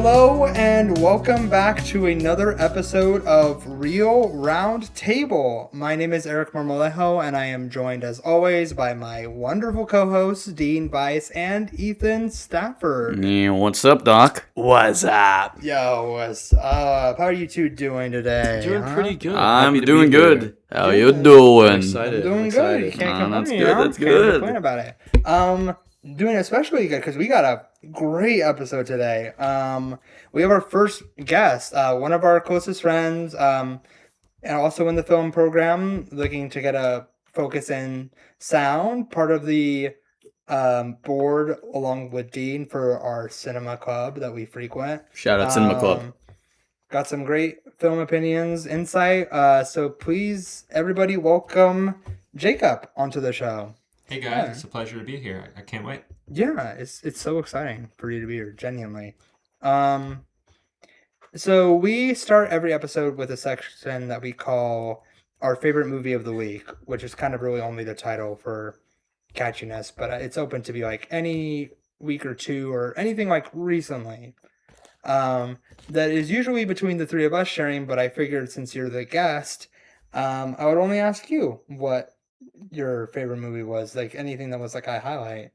Hello and welcome back to another episode of Real Roundtable. My name is Eric Marmolejo and I am joined as always by my wonderful co-hosts Dean Bice and Ethan Stafford. Yeah, what's up, Doc? What's up? Yo, what's up? How are you two doing today? Doing pretty good. I'm doing good. How you doing? Excited. I'm doing good. You can't complain. That's you good. know? That's Can't good. complain about it. Doing especially good because we got a great episode today. We have our first guest, one of our closest friends, and also in the film program, looking to get a focus in sound, part of the board along with Dean for our cinema club that we frequent. Shout out Cinema Club. Got some great film opinions, insight. So please, everybody, welcome Jacob onto the show. Hey guys, It's a pleasure to be here. I can't wait. Yeah, it's so exciting for you to be here, genuinely. So we start every episode with a section that we call our favorite movie of the week, which is kind of really only the title for catchiness, but it's open to be like any week or two or anything like recently. That is usually between the three of us sharing, but I figured since you're the guest, I would only ask you what your favorite movie was, like anything that was like a highlight.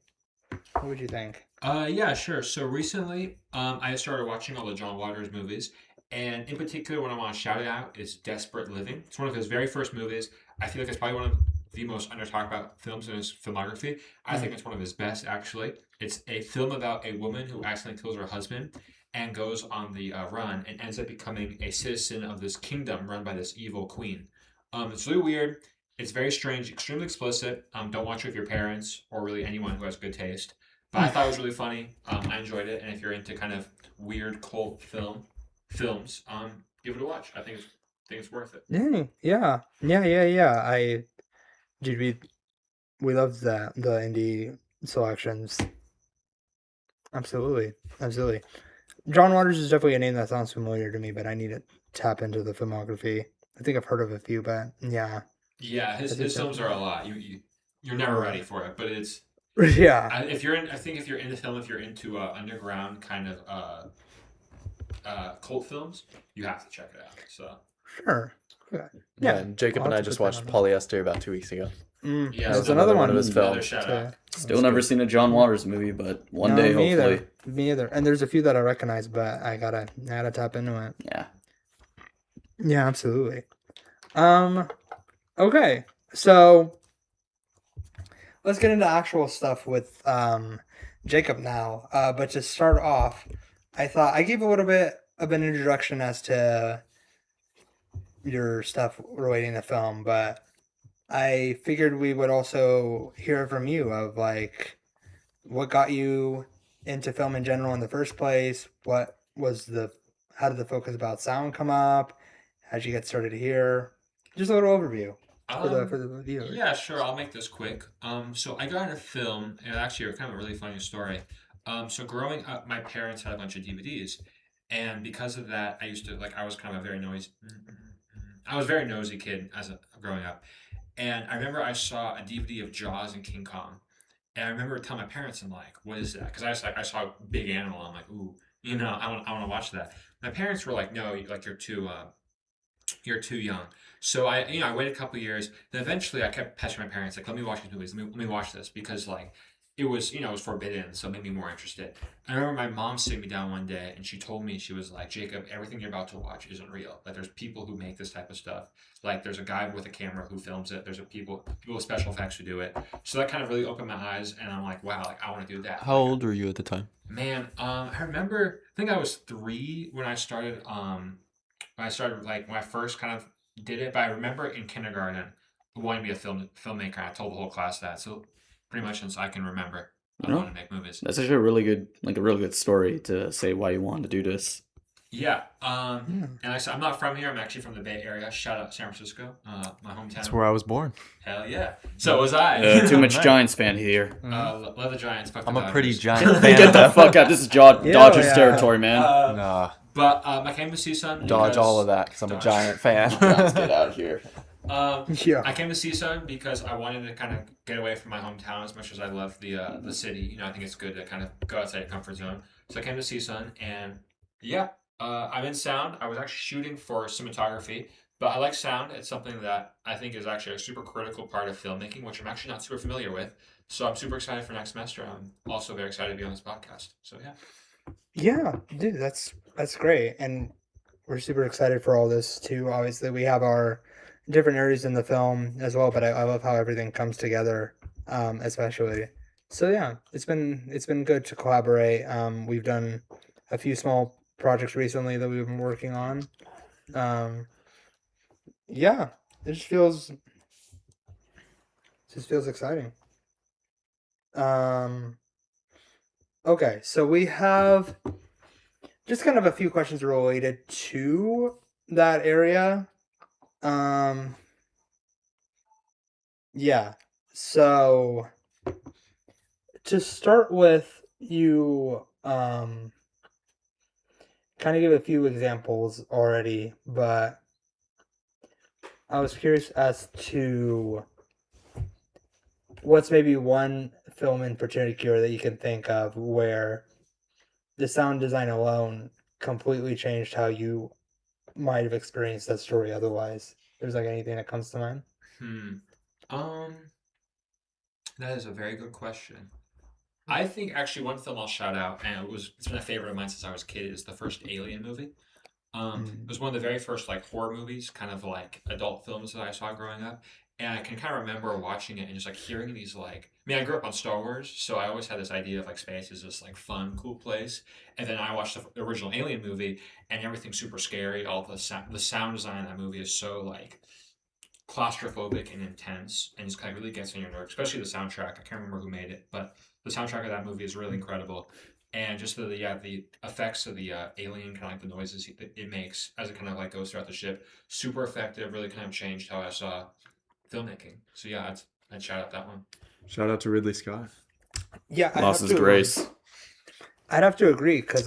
What would you think? Yeah, sure. So recently, I started watching all the John Waters movies, and in particular, what I want to shout out is Desperate Living. It's one of his very first movies. I feel like it's probably one of the most under-talked about films in his filmography. I think it's one of his best, actually. It's a film about a woman who accidentally kills her husband and goes on the run and ends up becoming a citizen of this kingdom run by this evil queen. It's really weird. It's very strange, extremely explicit. Don't watch it with your parents or really anyone who has good taste. But I thought it was really funny. I enjoyed it, and if you're into kind of weird cult films, give it a watch. I think it's worth it. Yeah. We love that, the indie selections. Absolutely. John Waters is definitely a name that sounds familiar to me, but I need to tap into the filmography. I think I've heard of a few, but yeah. Yeah, his films are a lot. You're never ready for it, but it's yeah. I think if you're into film, if you're into underground kind of cult films, you have to check it out. So Sure. Okay. Yeah, and Jacob and I just watched Polyester about 2 weeks ago. yeah, That was another one of his another films. shout out. Still never seen a John Waters movie, but one day, me hopefully. either. Me either. And there's a few that I recognize, but I gotta tap into it. Yeah. Yeah, absolutely. Okay, so let's get into actual stuff with Jacob now. But to start off, I thought I gave a little bit of an introduction as to your stuff relating to film, but I figured we would also hear from you of like what got you into film in general in the first place. How did the focus about sound come up? How'd you get started here? Just a little overview for the viewers. Yeah, sure. I'll make this quick. So I got into film, and actually, kind of a really funny story. So growing up, my parents had a bunch of DVDs, and because of that, I was kind of a very nosy kid growing up. And I remember I saw a DVD of Jaws and King Kong, and I remember telling my parents, "I'm like, what is that?" Because I saw a big animal. I'm like, ooh, I want to watch that. My parents were like, "No, you're too young." So I waited a couple years. Then eventually I kept pestering my parents, like, let me watch these movies. Let me watch this, because like it was forbidden, so it made me more interested. I remember my mom sitting me down one day and she told me, she was like, Jacob, everything you're about to watch isn't real. Like, there's people who make this type of stuff. Like, there's a guy with a camera who films it. There's people with special effects who do it. So that kind of really opened my eyes, and I'm like, wow, like I want to do that. How old were you at the time? Man, I remember, I think I was 3 when I started. When I first kind of did it, but I remember in kindergarten wanting to be a filmmaker. I told the whole class that. So pretty much since I can remember, I wanted to make movies. That's actually a really good story to say why you wanted to do this. Yeah. And I'm not from here. I'm actually from the Bay Area. Shout out San Francisco, my hometown. That's where I was born. Hell yeah. So was I. Too much Giants fan here. Love the Giants. Fuck the I'm a pretty Dodgers. Giant fan. Get the fuck out. This is Dodgers territory, man. Nah, But I came to see Sun. dodge because- all of that because I'm a Giant fan. Let's get out of here. Yeah. I came to CSUN because I wanted to kind of get away from my hometown as much as I love the city. I think it's good to kind of go outside your comfort zone. So I came to CSUN, and Yeah, I'm in sound. I was actually shooting for cinematography, but I like sound. It's something that I think is actually a super critical part of filmmaking, which I'm actually not super familiar with. So I'm super excited for next semester. I'm also very excited to be on this podcast. So yeah. Yeah, dude, that's great, and we're super excited for all this too. Obviously, we have our different areas in the film as well, but I love how everything comes together, especially. So yeah, it's been good to collaborate. We've done a few small projects recently that we've been working on. Um, yeah, it just feels exciting. Um, okay, so we have just kind of a few questions related to that area. Um, yeah. So to start with, you kind of give a few examples already, but I was curious as to what's maybe one film in particular that you can think of where the sound design alone completely changed how you might have experienced that story otherwise. There's like anything that comes to mind? Hmm. Um, that is a very good question. I think actually one film I'll shout out, and it's been a favorite of mine since I was a kid, is the first Alien movie. It Mm. was one of the very first like horror movies, kind of like adult films that I saw growing up. And I can kind of remember watching it and just like hearing these like, I mean, I grew up on Star Wars, so I always had this idea of like space is this like fun, cool place. And then I watched the original Alien movie, and everything's super scary. All the sound design in that movie is so like claustrophobic and intense, and just kind of really gets on your nerves. Especially the soundtrack. I can't remember who made it, but the soundtrack of that movie is really incredible. And just the effects of the alien, kind of like the noises it makes as it kind of like goes throughout the ship, super effective. Really kind of changed how I saw filmmaking. So yeah, I'd shout out that one. Shout out to Ridley Scott. Yeah, Lost his grace. I'd have to agree because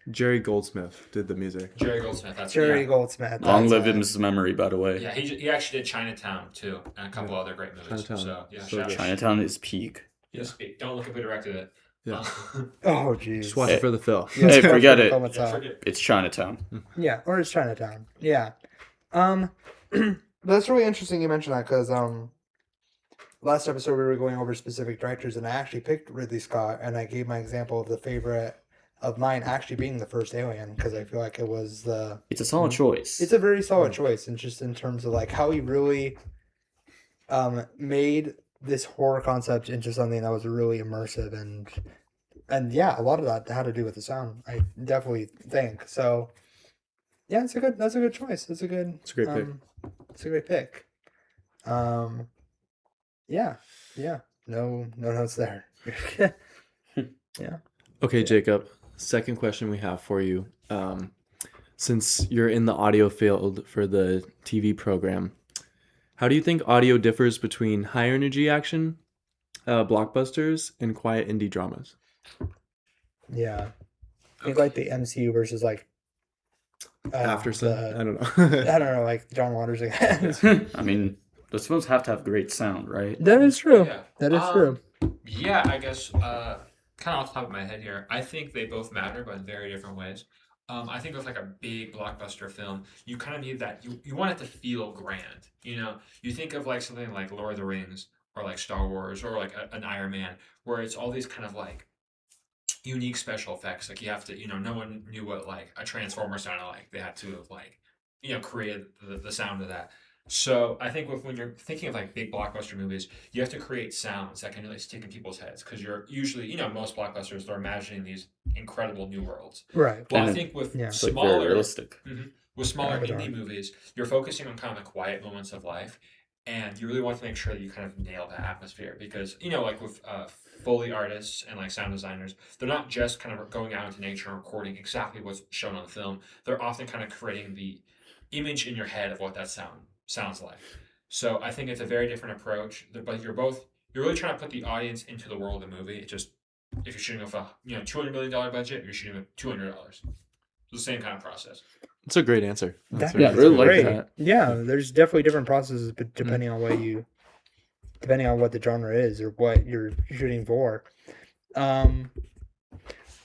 Jerry Goldsmith did the music. Jerry Goldsmith. That's Jerry yeah. Goldsmith. Long that's, live his memory, by the way. Yeah, he actually did Chinatown too, and a couple other great movies. Chinatown. So yeah, So shout good. out. Chinatown is peak. Yes, don't look at who directed it. Yeah. Oh, jeez. Just watch it for the fill. Yeah, Hey, it's forget the it. film itself. It's Chinatown. Yeah, or it's Chinatown. Yeah. That's really interesting you mentioned that because last episode we were going over specific directors and I actually picked Ridley Scott and I gave my example of the favorite of mine actually being the first Alien because I feel like it was It's a solid choice. it's a very solid choice and just in terms of like how he really made this horror concept into something that was really immersive and yeah, a lot of that had to do with the sound. I definitely think so. Yeah, that's a good choice. It's a great pick. It's a great pick. Yeah. No notes there. Yeah. Okay, Jacob. Second question we have for you. Since you're in the audio field for the TV program, how do you think audio differs between high energy action blockbusters and quiet indie dramas? Yeah. I think like the MCU versus like After some, I don't know. I don't know, like John Waters again. I mean, those films have to have great sound, right? That is true. Yeah. That is true. Yeah, I guess kind of off the top of my head here, I think they both matter, but in very different ways. I think with like a big blockbuster film, you kind of need that. You want it to feel grand. You know, you think of like something like Lord of the Rings or like Star Wars or like an Iron Man, where it's all these kind of like unique special effects. Like you have to, no one knew what like a transformer sounded like. They had to have like, created the sound of that. So I think when you're thinking of like big blockbuster movies, you have to create sounds that can really stick in people's heads because you're usually, most blockbusters they're imagining these incredible new worlds. Right. Well, I And think with yeah. It's like very smaller, realistic. with smaller Avatar. indie movies, you're focusing on kind of the quiet moments of life, and you really want to make sure that you kind of nail that atmosphere because like with Foley artists and like sound designers, they're not just kind of going out into nature and recording exactly what's shown on the film. They're often kind of creating the image in your head of what that sounds like. So I think it's a very different approach, but you're really trying to put the audience into the world of the movie. It just if you're shooting with a $200 million budget, you're shooting with $200. It's the same kind of process. It's a great answer. That's Yeah, I really like great. that. Yeah, there's definitely different processes but depending on depending on what the genre is or what you're shooting for.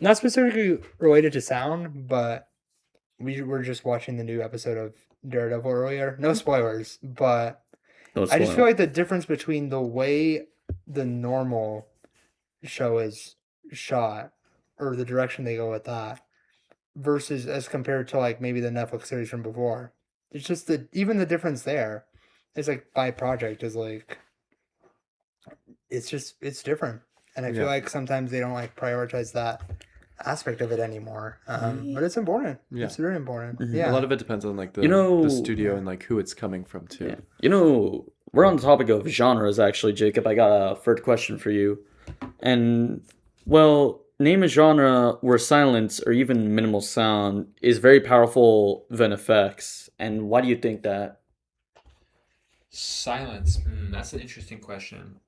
Now not specifically related to sound, but we were just watching the new episode of Daredevil earlier. No spoilers, but No I just feel spoil. like the difference between the way the normal show is shot or the direction they go with that versus as compared to like maybe the Netflix series from before. It's just the even the difference there. It's like by project is like it's different. And I feel Yeah. like sometimes they don't like prioritize that aspect of it anymore. But it's important. Yeah. It's very important. Mhm. Yeah. A lot of it depends on like the You know- studio Yeah. and like who it's coming from too. Yeah. You know, we're on the topic of genres, actually, Jacob. I got a third question for you. And, well, name a genre where silence or even minimal sound is very powerful than effects. And why do you think that? Silence. That's an interesting question.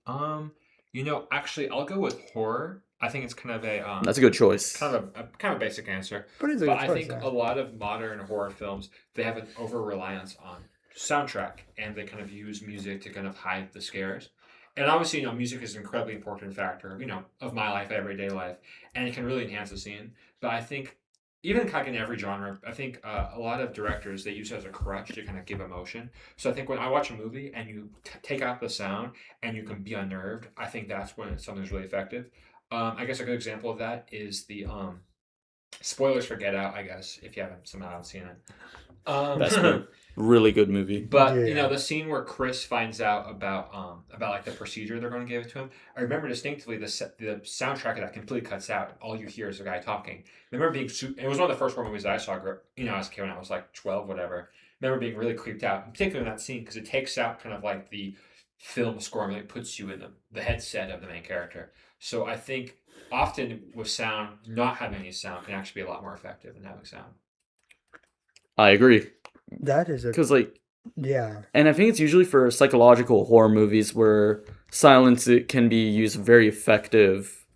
Actually, I'll go with horror. I think it's kind of a That's a good choice. kind of a basic answer. But it's a But good I choice. think Yeah. a lot of modern horror films, they have an over reliance on soundtrack, and they kind of use music to kind of hide the scares. And obviously, music is an incredibly important factor, of my life, everyday life, and it can really enhance the scene. But I think even kind of in every genre, I think a lot of directors, they use it as a crutch to kind of give emotion. So I think when I watch a movie and you take out the sound and you can be unnerved, I think that's when something's really effective. I guess a good example of that is the spoilers for Get Out. I guess if you haven't seen it. That's a really good movie. But Yeah. the scene where Chris finds out about like the procedure they're going to give it to him. I remember distinctly the soundtrack of that completely cuts out. All you hear is the guy talking. I remember being it was one of the first horror movies that I saw. As a kid when I was like 12, whatever. I remember being really creeped out, particularly in that scene because it takes out kind of like the film score and really puts you in the headset of the main character. So I think often with sound, not having any sound can actually be a lot more effective than having sound. I agree. That is a Because, like, yeah. and I think it's usually for psychological horror movies where silence it can be used very effective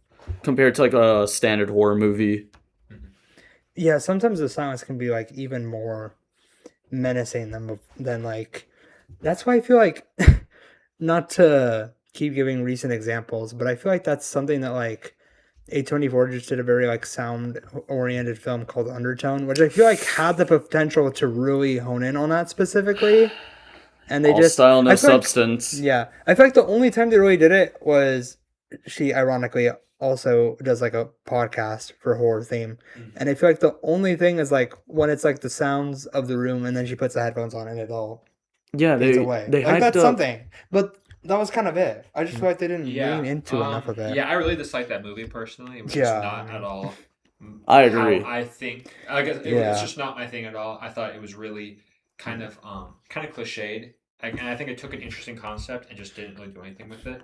compared to like a standard horror movie. Yeah, sometimes the silence can be like even more menacing than like that's why I feel like not to keep giving recent examples, but I feel like that's something that like A24 just did a very like sound oriented film called Undertone, which I feel like had the potential to really hone in on that specifically. And they All just style, no I feel like- substance. yeah. I feel like the only time they really did it was she ironically also does like a podcast for horror theme. And I feel like the only thing is like when it's like the sounds of the room and then she puts the headphones on and it all Yeah, fades they away. they Like hyped that's up. something. But that was kind of it. I just feel like they didn't lean into enough of it. Yeah, I really dislike that movie personally. It was Yeah. just not at all. I how agree. I think. I guess Yeah. it's just not my thing at all. I thought it was really kind of cliched, and I think it took an interesting concept and just didn't really do anything with it.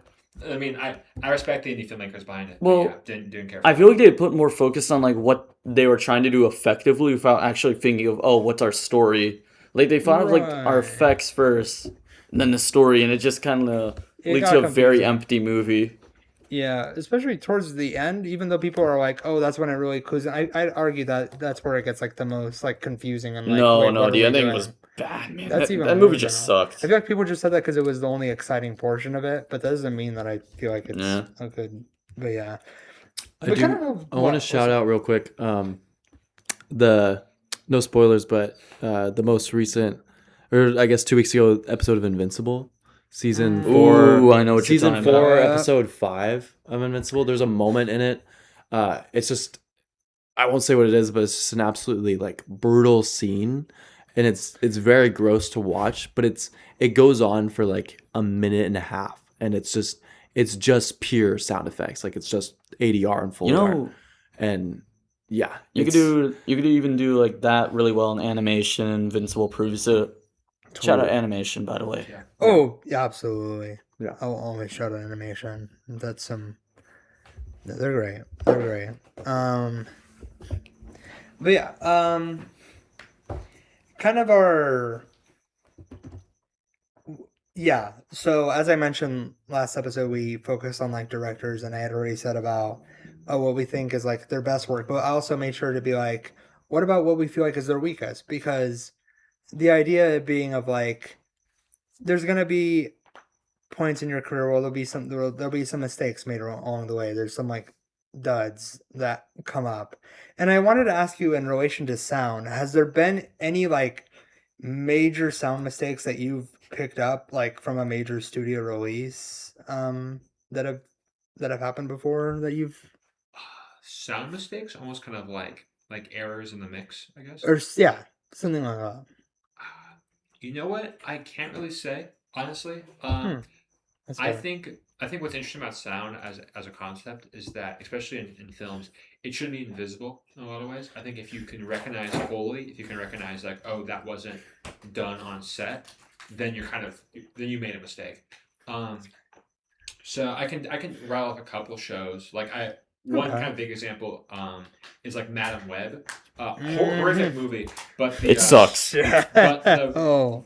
I mean, I respect the indie filmmakers behind it. Well, but yeah, didn't care. For I it. feel like they put more focus on like what they were trying to do effectively without actually thinking of, oh, what's our story? Like they thought of like our Right. effects first, and then the story, and it just kind of It leads got to a very confusing. empty movie. Yeah, especially towards the end, even though people are like, "Oh, that's when it really clues in." I'd argue that that's where it gets like the most like confusing and like. No, wait, no, what are the we ending doing? was bad, man. That's That, even that movie worse just than all. sucked. I feel like people just said that because it was the only exciting portion of it, but that doesn't mean that I feel like it's Yeah. a good. But yeah, I But do. kind of I want to shout out real quick. The no spoilers, but the most recent, or I guess 2 weeks ago, episode of Invincible, season 4. Ooh, I know what you're Season talking 4, about. episode 5 of Invincible. There's a moment in it. It's just, I won't say what it is, but it's just an absolutely like brutal scene, and it's very gross to watch. But it goes on for like a minute and a half, and it's just pure sound effects. Like it's just ADR and full You ADR. know, And yeah, you could even do like that really well in animation. Invincible proves it. Shout out animation, by the way. Yeah. Oh, yeah, absolutely. Yeah. I'll always shout out animation. That's some. They're great. They're great. But yeah, kind of our. Yeah. So as I mentioned last episode, we focused on like directors, and I had already said about what we think is like their best work, but I also made sure to be like, what about what we feel like is their weakest? Because the idea being of like, there's gonna be points in your career where there'll be some mistakes made along the way. There's some like duds that come up. And I wanted to ask you in relation to sound, has there been any like major sound mistakes that you've picked up like from a major studio release that have happened before that you've Sound mistakes, almost kind of like errors in the mix, I guess. yeah, something like that. You know what? I can't really say honestly. That's I fair. think what's interesting about sound as a concept is that, especially in films, it shouldn't be invisible in a lot of ways. I think if you can recognize fully, if you can recognize like, oh, that wasn't done on set, then then you made a mistake. Um, so I can rattle off a couple shows. One Okay. kind of big example is like Madam Web, horrific movie, but It sucks. But Oh,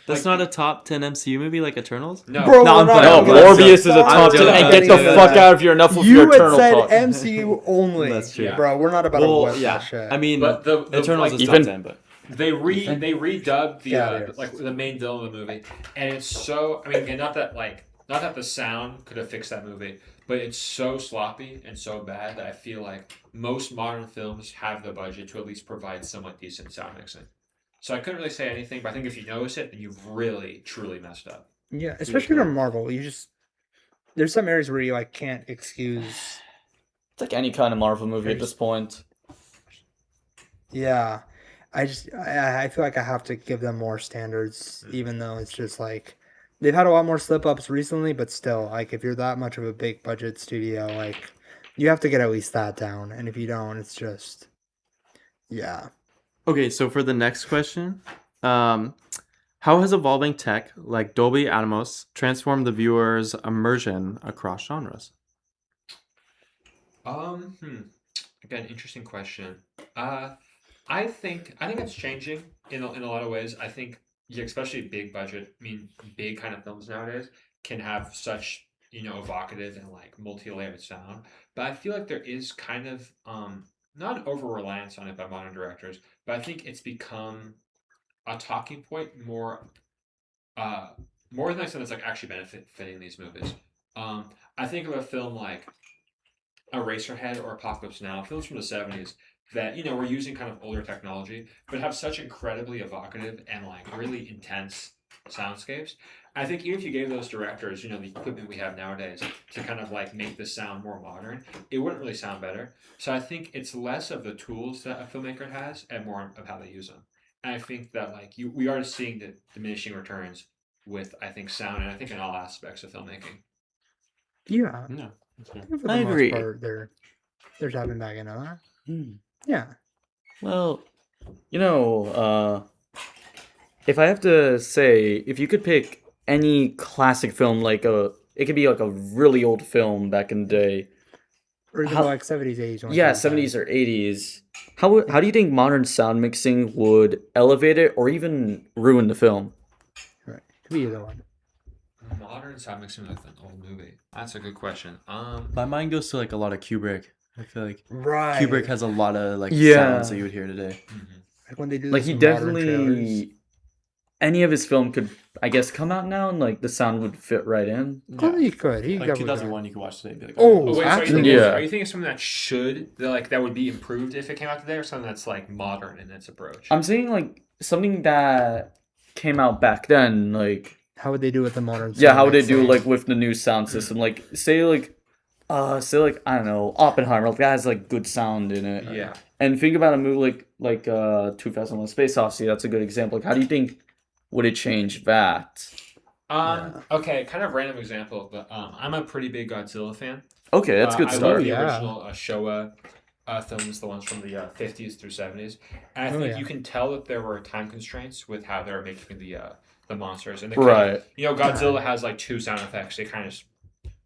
That's like, not a top 10 MCU movie like Eternals? no. bro, No, we're I'm not fine. No, gonna I'm Morbius is a joking. top I'm 10. And joking. get the I'm fuck joking. out of here. Enough of You your had eternal said talk. MCU only. That's true. Yeah. Bro, we're not about to Well, whip yeah. that shit. I mean, But the Eternals like, is even- top 10, but they redubbed the Yeah, it is. like the main villain of the movie, and it's so. I mean, again, not that the sound could have fixed that movie, but it's so sloppy and so bad that I feel like most modern films have the budget to at least provide somewhat decent sound mixing. So I couldn't really say anything, but I think if you notice it, then you've really truly messed up. Yeah, especially from Marvel, there's some areas where you like can't excuse. It's like any kind of Marvel movie at this point. Yeah, I feel like I have to give them more standards, even though it's just like they've had a lot more slip ups recently, but still, like if you're that much of a big budget studio, like you have to get at least that down, and if you don't, it's just yeah. okay, so for the next question, how has evolving tech like Dolby Atmos transformed the viewer's immersion across genres? Again, interesting question. I think it's changing in a lot of ways. I think, yeah, especially big budget, I mean, big kind of films nowadays can have such evocative and like multi-layered sound. But I feel like there is kind of not an over reliance on it by modern directors, but I think it's become a talking point uh more than something that's like actually benefiting these movies. I think of a film like Eraserhead or Apocalypse Now, films from the 70s that, were using kind of older technology, but have such incredibly evocative and like really intense soundscapes. I think even if you gave those directors, the equipment we have nowadays to kind of like make the sound more modern, it wouldn't really sound better. So I think it's less of the tools that a filmmaker has and more of how they use them. And I think that like we are seeing the diminishing returns with, I think, sound, and I think in all aspects of filmmaking. Yeah, No. I think for I the agree. most part, they're tapping back into that. Yeah. Well, if I have to say, if you could pick any classic film, it could be like a really old film back in the day. Or even How- like 70s, 80s. Yeah, 70s or 80s. How do you think modern sound mixing would elevate it or even ruin the film? Right. Could be either one. Modern sound mixing with an old movie. That's a good question. My mind goes to like a lot of Kubrick. I feel like Right. Kubrick has a lot of like Yeah. sounds that you would hear today. Like when they do Like this he in modern trailers. definitely any of his film could, I guess, come out now and like the sound would fit right in. Oh, he could. He Like definitely 2001, you could watch today and be like, Oh, Oh wait, so actually- Yeah. are you thinking something that would be improved if it came out today, or something that's like modern in its approach? I'm saying like something that came out back then, like How would they do with the modern? yeah, sound how would they do mixing? like with the new sound system? Like say like I don't know, Oppenheimer, like that has like good sound in it. Yeah. And think about a movie like 2001: Space Odyssey. That's a good example. Like, how do you think would it change that? Okay, kind of random example, but I'm a pretty big Godzilla fan. Okay, that's a good I start. love the Yeah. original Showa films, the ones from the 50s through 70s, and I Oh, think yeah. you can tell that there were time constraints with how they were making the monsters, and Right. Godzilla has like two sound effects. They kind of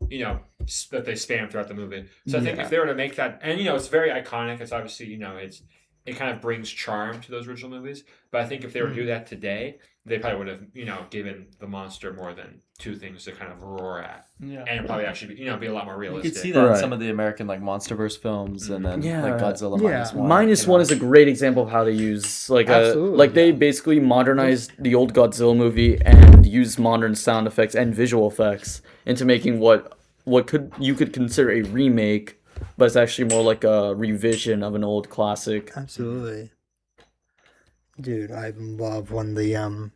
that they spam throughout the movie. So I think Yeah. if they were to make that, and it's very iconic. It's obviously it kind of brings charm to those original movies. But I think if they were to do that today, they probably would have given the monster more than two things to kind of roar at, yeah. and probably actually be a lot more You realistic. could see that in Right. some of the American like MonsterVerse films, and then Yeah. like Godzilla Yeah. -1. Minus one is a great example of how to use Absolutely, they basically modernized the old Godzilla movie and used modern sound effects and visual effects into making what you could consider a remake but it's actually more like a revision of an old classic. Absolutely. Dude, I love when the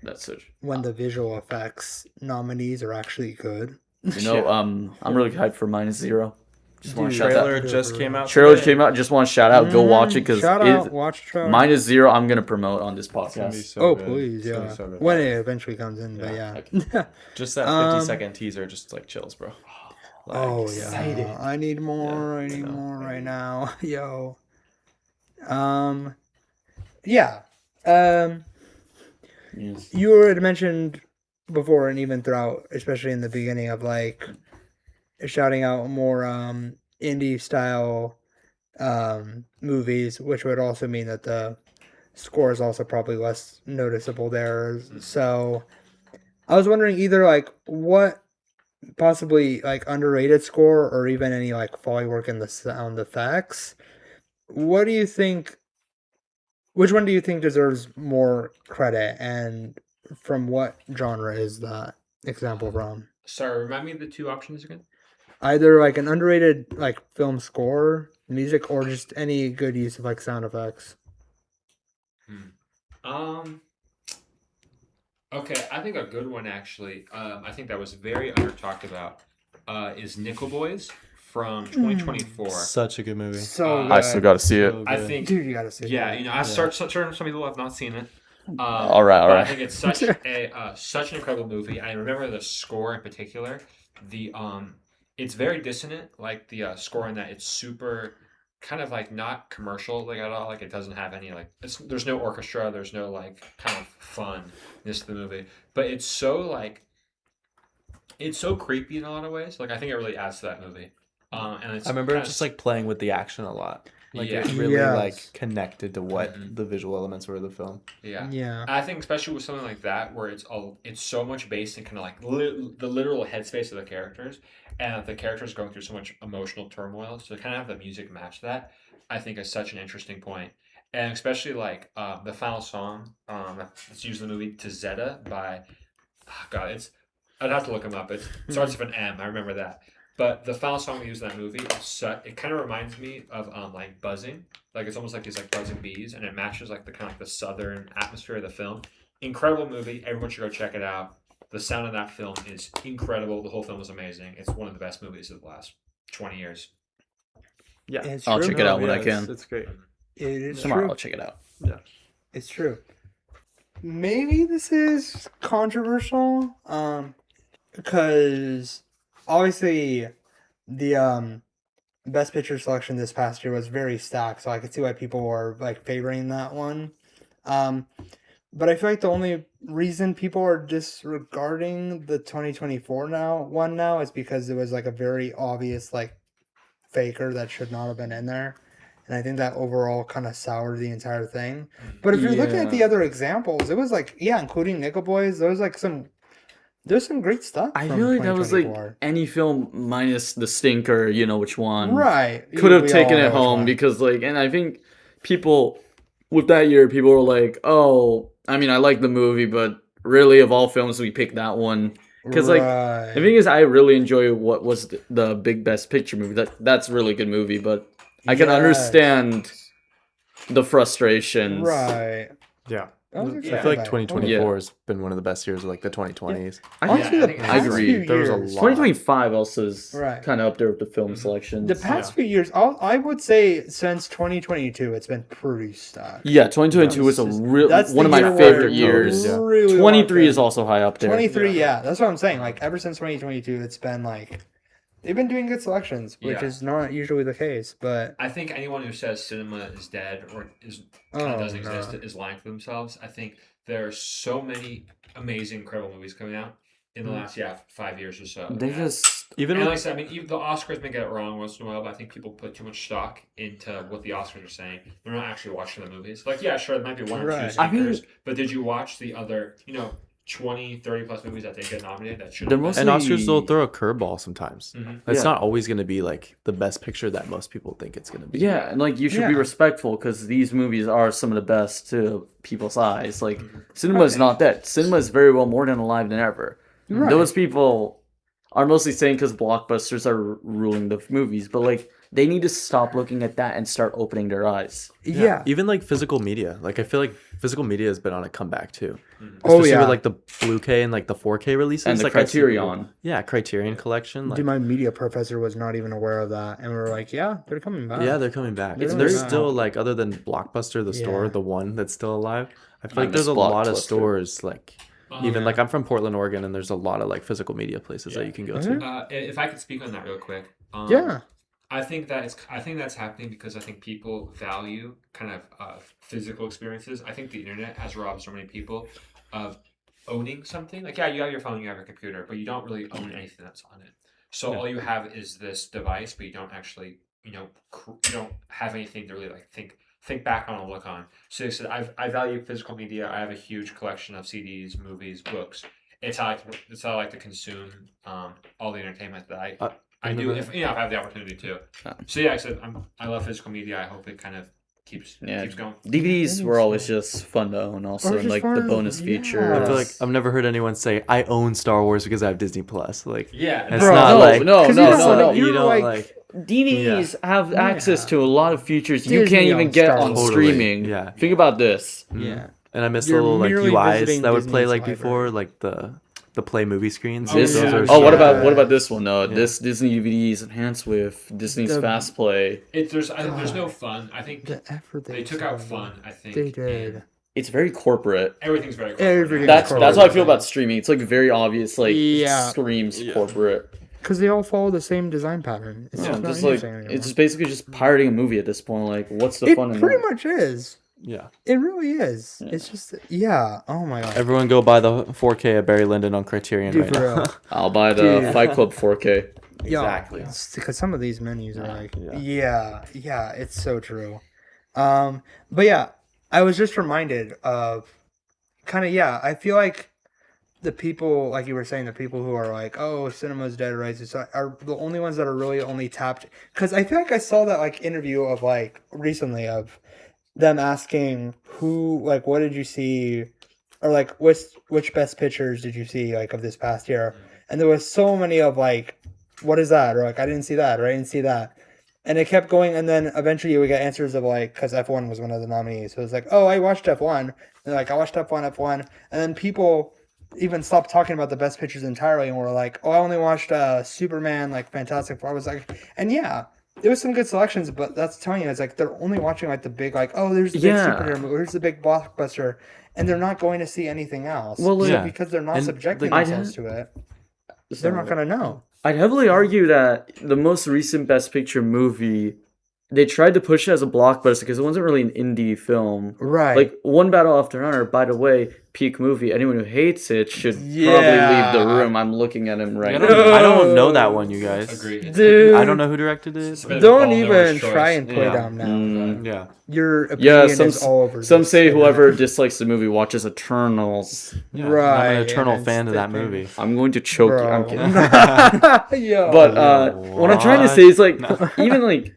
That's it. when the visual effects nominees are actually good. I'm really hyped for -0. Just want to Dude, shout Trailer that. just came out. Trailer today. came out. Just want to shout out. Go watch it because Shout out, watch the trailer. -0. I'm gonna promote on this It's gonna be podcast. so Oh good. please, It's gonna yeah. be so good. When it eventually comes in, but Yeah, yeah. Just that 50-second teaser, just like chills, bro. Like, Oh excited. yeah, I need more. Yeah, I need I know. more right now, yo. Yeah. Yes. You had mentioned before, and even throughout, especially in the beginning, of like shouting out more indie style movies, which would also mean that the score is also probably less noticeable there. So I was wondering either like what possibly like underrated score or even any like foley work in the sound effects. What do you think? Which one do you think deserves more credit, and from what genre is that example from? Sorry, remind me of the two options again. Either like an underrated like film score, music, or just any good use of like sound effects. Okay, I think a good one actually. I think that was very under talked about. Is Nickel Boys from 2024. Such a good movie. So I still got to see it. So I good. think, dude, you gotta see. yeah, that. you know, I certain some people have not seen it. All right, all but right. I think it's such such an incredible movie. I remember the score in particular. It's very dissonant. Like the score in that, it's super kind of like not commercial like at all. Like it doesn't have any like there's no orchestra. There's no like kind of funness to the movie. But it's so creepy in a lot of ways. Like I think it really adds to that movie. And it's I remember kinda just like playing with the action a lot. Like Yeah. it really Yes. like connected to what Mhm. the visual elements were of the film. yeah. Yeah. I think especially with something like that where it's so much based in kind of like the literal headspace of the characters, and the characters going through so much emotional turmoil. So to kind of have the music match that, I think is such an interesting point. And especially like the final song that's used in the movie "To Zeta" by God, I'd have to look them up. It starts with an M. I remember that. But the final song we use in that movie, it kind of reminds me of like buzzing. Like it's almost like these like buzzing bees, and it matches like the kind of like the southern atmosphere of the film. Incredible movie. Everyone should go check it out. The sound of that film is incredible. The whole film is amazing. It's one of the best movies of the last 20 years. Yeah. It's I'll true. check it out when I can. It's great. It is Tomorrow true. I'll check it out. It's true. Maybe this is controversial, because obviously the best picture selection this past year was very stacked, so I could see why people were like favoring that one. But I feel like the only reason people are disregarding the 2024 now is because it was like a very obvious like faker that should not have been in there. And I think that overall kind of soured the entire thing. But if you're looking at the Yeah. other examples, it was like, yeah, including Nickel Boys, there's some great stuff. I from feel like that was like 2024. any film minus the stinker, you know which one. Right. Could have We taken all know it which home one. because like, and I think people with that year, people were like, oh, I mean, I like the movie, but really of all films, we picked that one. Because like, the thing is, I really enjoy what was the big best picture movie. That's a really good movie, but I can Yes. understand the frustrations. Right. Yeah. I was I excited feel like by it. 2024 has been one of the best years of like the 2020s. Honestly, Yeah, I the think I past agree. few There was a years, lot. 2025 also is Right. kind of up there with the film selections. the past few years, I would say since 2022, it's been pretty stacked. Yeah, 2022 was a real That's the one of my year where favorite it years. Yeah. really 23 locked is in. also high up there. 23, yeah, that's what I'm saying. Like ever since 2022, it's been like they've been doing good selections, which Yeah. is not usually the case. But I think anyone who says cinema is dead or doesn't exist is lying to themselves. I think there are so many amazing, incredible movies coming out in the last 5 years or so. They And- just Even And with like I said, I mean, even the Oscars may get it wrong once in a while, but I think people put too much stock into what the Oscars are saying. They're not actually watching the movies. Like, yeah, sure, there might be one or Right. two I mean- stinkers, but did you watch the other, 20, 30 plus movies that they get nominated that should They're have mostly- and Oscars will throw a curveball sometimes. Mhm. It's Yeah. not always going to be like the best picture that most people think it's going to be. yeah, and like you should be Yeah. respectful because these movies are some of the best to people's eyes. Like Mhm. cinema is Okay. not dead. Cinema is very well more than alive than ever. Right. Those people are mostly saying because blockbusters are ruling the movies, but like they need to stop looking at that and start opening their eyes. Yeah. Even like physical media. Like I feel like physical media has been on a comeback too. Oh, Especially yeah. with like the Blu-ray and like the 4K releases. And the like, I see people- Criterion. Yeah, Criterion collection. Like, Dude, my media professor was not even aware of that, and we were like, "Yeah, they're coming back." yeah, they're coming back. They're There's coming still back. like other than Blockbuster, the store, Yeah. the one that's still alive. I feel I like there's miss a lot of Blockbuster. stores like even Yeah. like I'm from Portland, Oregon, and there's a lot of like physical media places that Yeah. you can go Mhm. to. If I could speak on that real quick, Yeah. I think that's happening because I think people value kind of physical experiences. I think the internet has robbed so many people of owning something. Like, yeah, you have your phone, you have your computer, but you don't really own anything that's on it. So Yeah. all you have is this device, but you don't actually, you don't have anything to really like think back on or look on. So I value physical media. I have a huge collection of CDs, movies, books. It's how I like to consume all the entertainment that I do if I have the opportunity to. So yeah, I love physical media. I hope it kind of keeps going. DVDs were always just fun to own, also, Or and just like the fun, bonus yeah. feature. I feel like I've never heard anyone say I own Star Wars because I have Disney Plus. Like Yeah, it's Bro, not no, like no, 'Cause no, you no, know, no. like, You you're don't like- like DVDs have access Yeah. to a lot of features you Disney can't even owns get Star on Wars. streaming. Yeah. Think about this. Yeah. and I miss You're the little like merely UIs visiting that would play Disney's like library. before, like the play movie screens. Oh, This, yeah. Those are oh, what so about good. what about this one? Yeah. This Disney DVD is enhanced with Disney's The- Fast Play. There's no fun. I think The effort they took out fun. I think They did. and It's very corporate. everything's very Everything's That's corporate. how I feel about streaming. It's like very obvious, like Yeah. screams Yeah. corporate. Because they all follow the same design pattern. It's Yeah, just not just like interesting anymore. it's just basically just pirating a movie at this point. Like, what's the It fun in pretty that? much is. Yeah. It really is. It's just, yeah. Oh my god. Everyone go buy the 4K at Barry Lyndon on Criterion Dude, right for now. real. I'll buy the Dude. Fight Club 4K. Exactly. Because some of these menus are like, Yeah. yeah, it's so true. But yeah, I was just reminded of kind of, yeah, I feel like the people, like you were saying, the people who are like, oh, cinema's dead, right? So are the only ones that are really only tapped. Because I feel like I saw that like interview of like recently of them asking who, like, what did you see, or like which best pictures did you see like of this past year? And there was so many of like, what is that? Or like, I didn't see that, or I didn't see that. And it kept going, and then eventually we got answers of like, because F1 was one of the nominees. So it was like, oh, I watched F1. And like, I watched F1. And then people even stopped talking about the best pictures entirely and were like, oh, I only watched Superman, like Fantastic Four. I was like, and yeah, there was some good selections, but that's telling you, it's like they're only watching like the big, like, oh, there's the big Yeah. superhero movie, there's the big blockbuster, and they're not going to see anything else. Well, So yeah. because they're not And, subjecting like, themselves to it, they're not gonna know. I'd heavily argue that the most recent Best Picture movie, they tried to push it as a blockbuster because it wasn't really an indie film. Right. Like, One Battle After Another, by the way, peak movie. Anyone who hates it should probably Yeah. leave the room. I'm looking at him right I now. don't know that one, you guys. Agreed. Dude, I don't know who directed it. It's been- don't Paul even Miller's try choice. and play Yeah. down now. Mm. Yeah. Your Yeah, opinion is all over. some this say internet. whoever dislikes the movie watches Eternals. Yeah. Right, I'm an eternal and fan of that it's the movie. I'm going to choke you. I'm Bro. kidding. Yo. But what I'm trying to say is like No. even like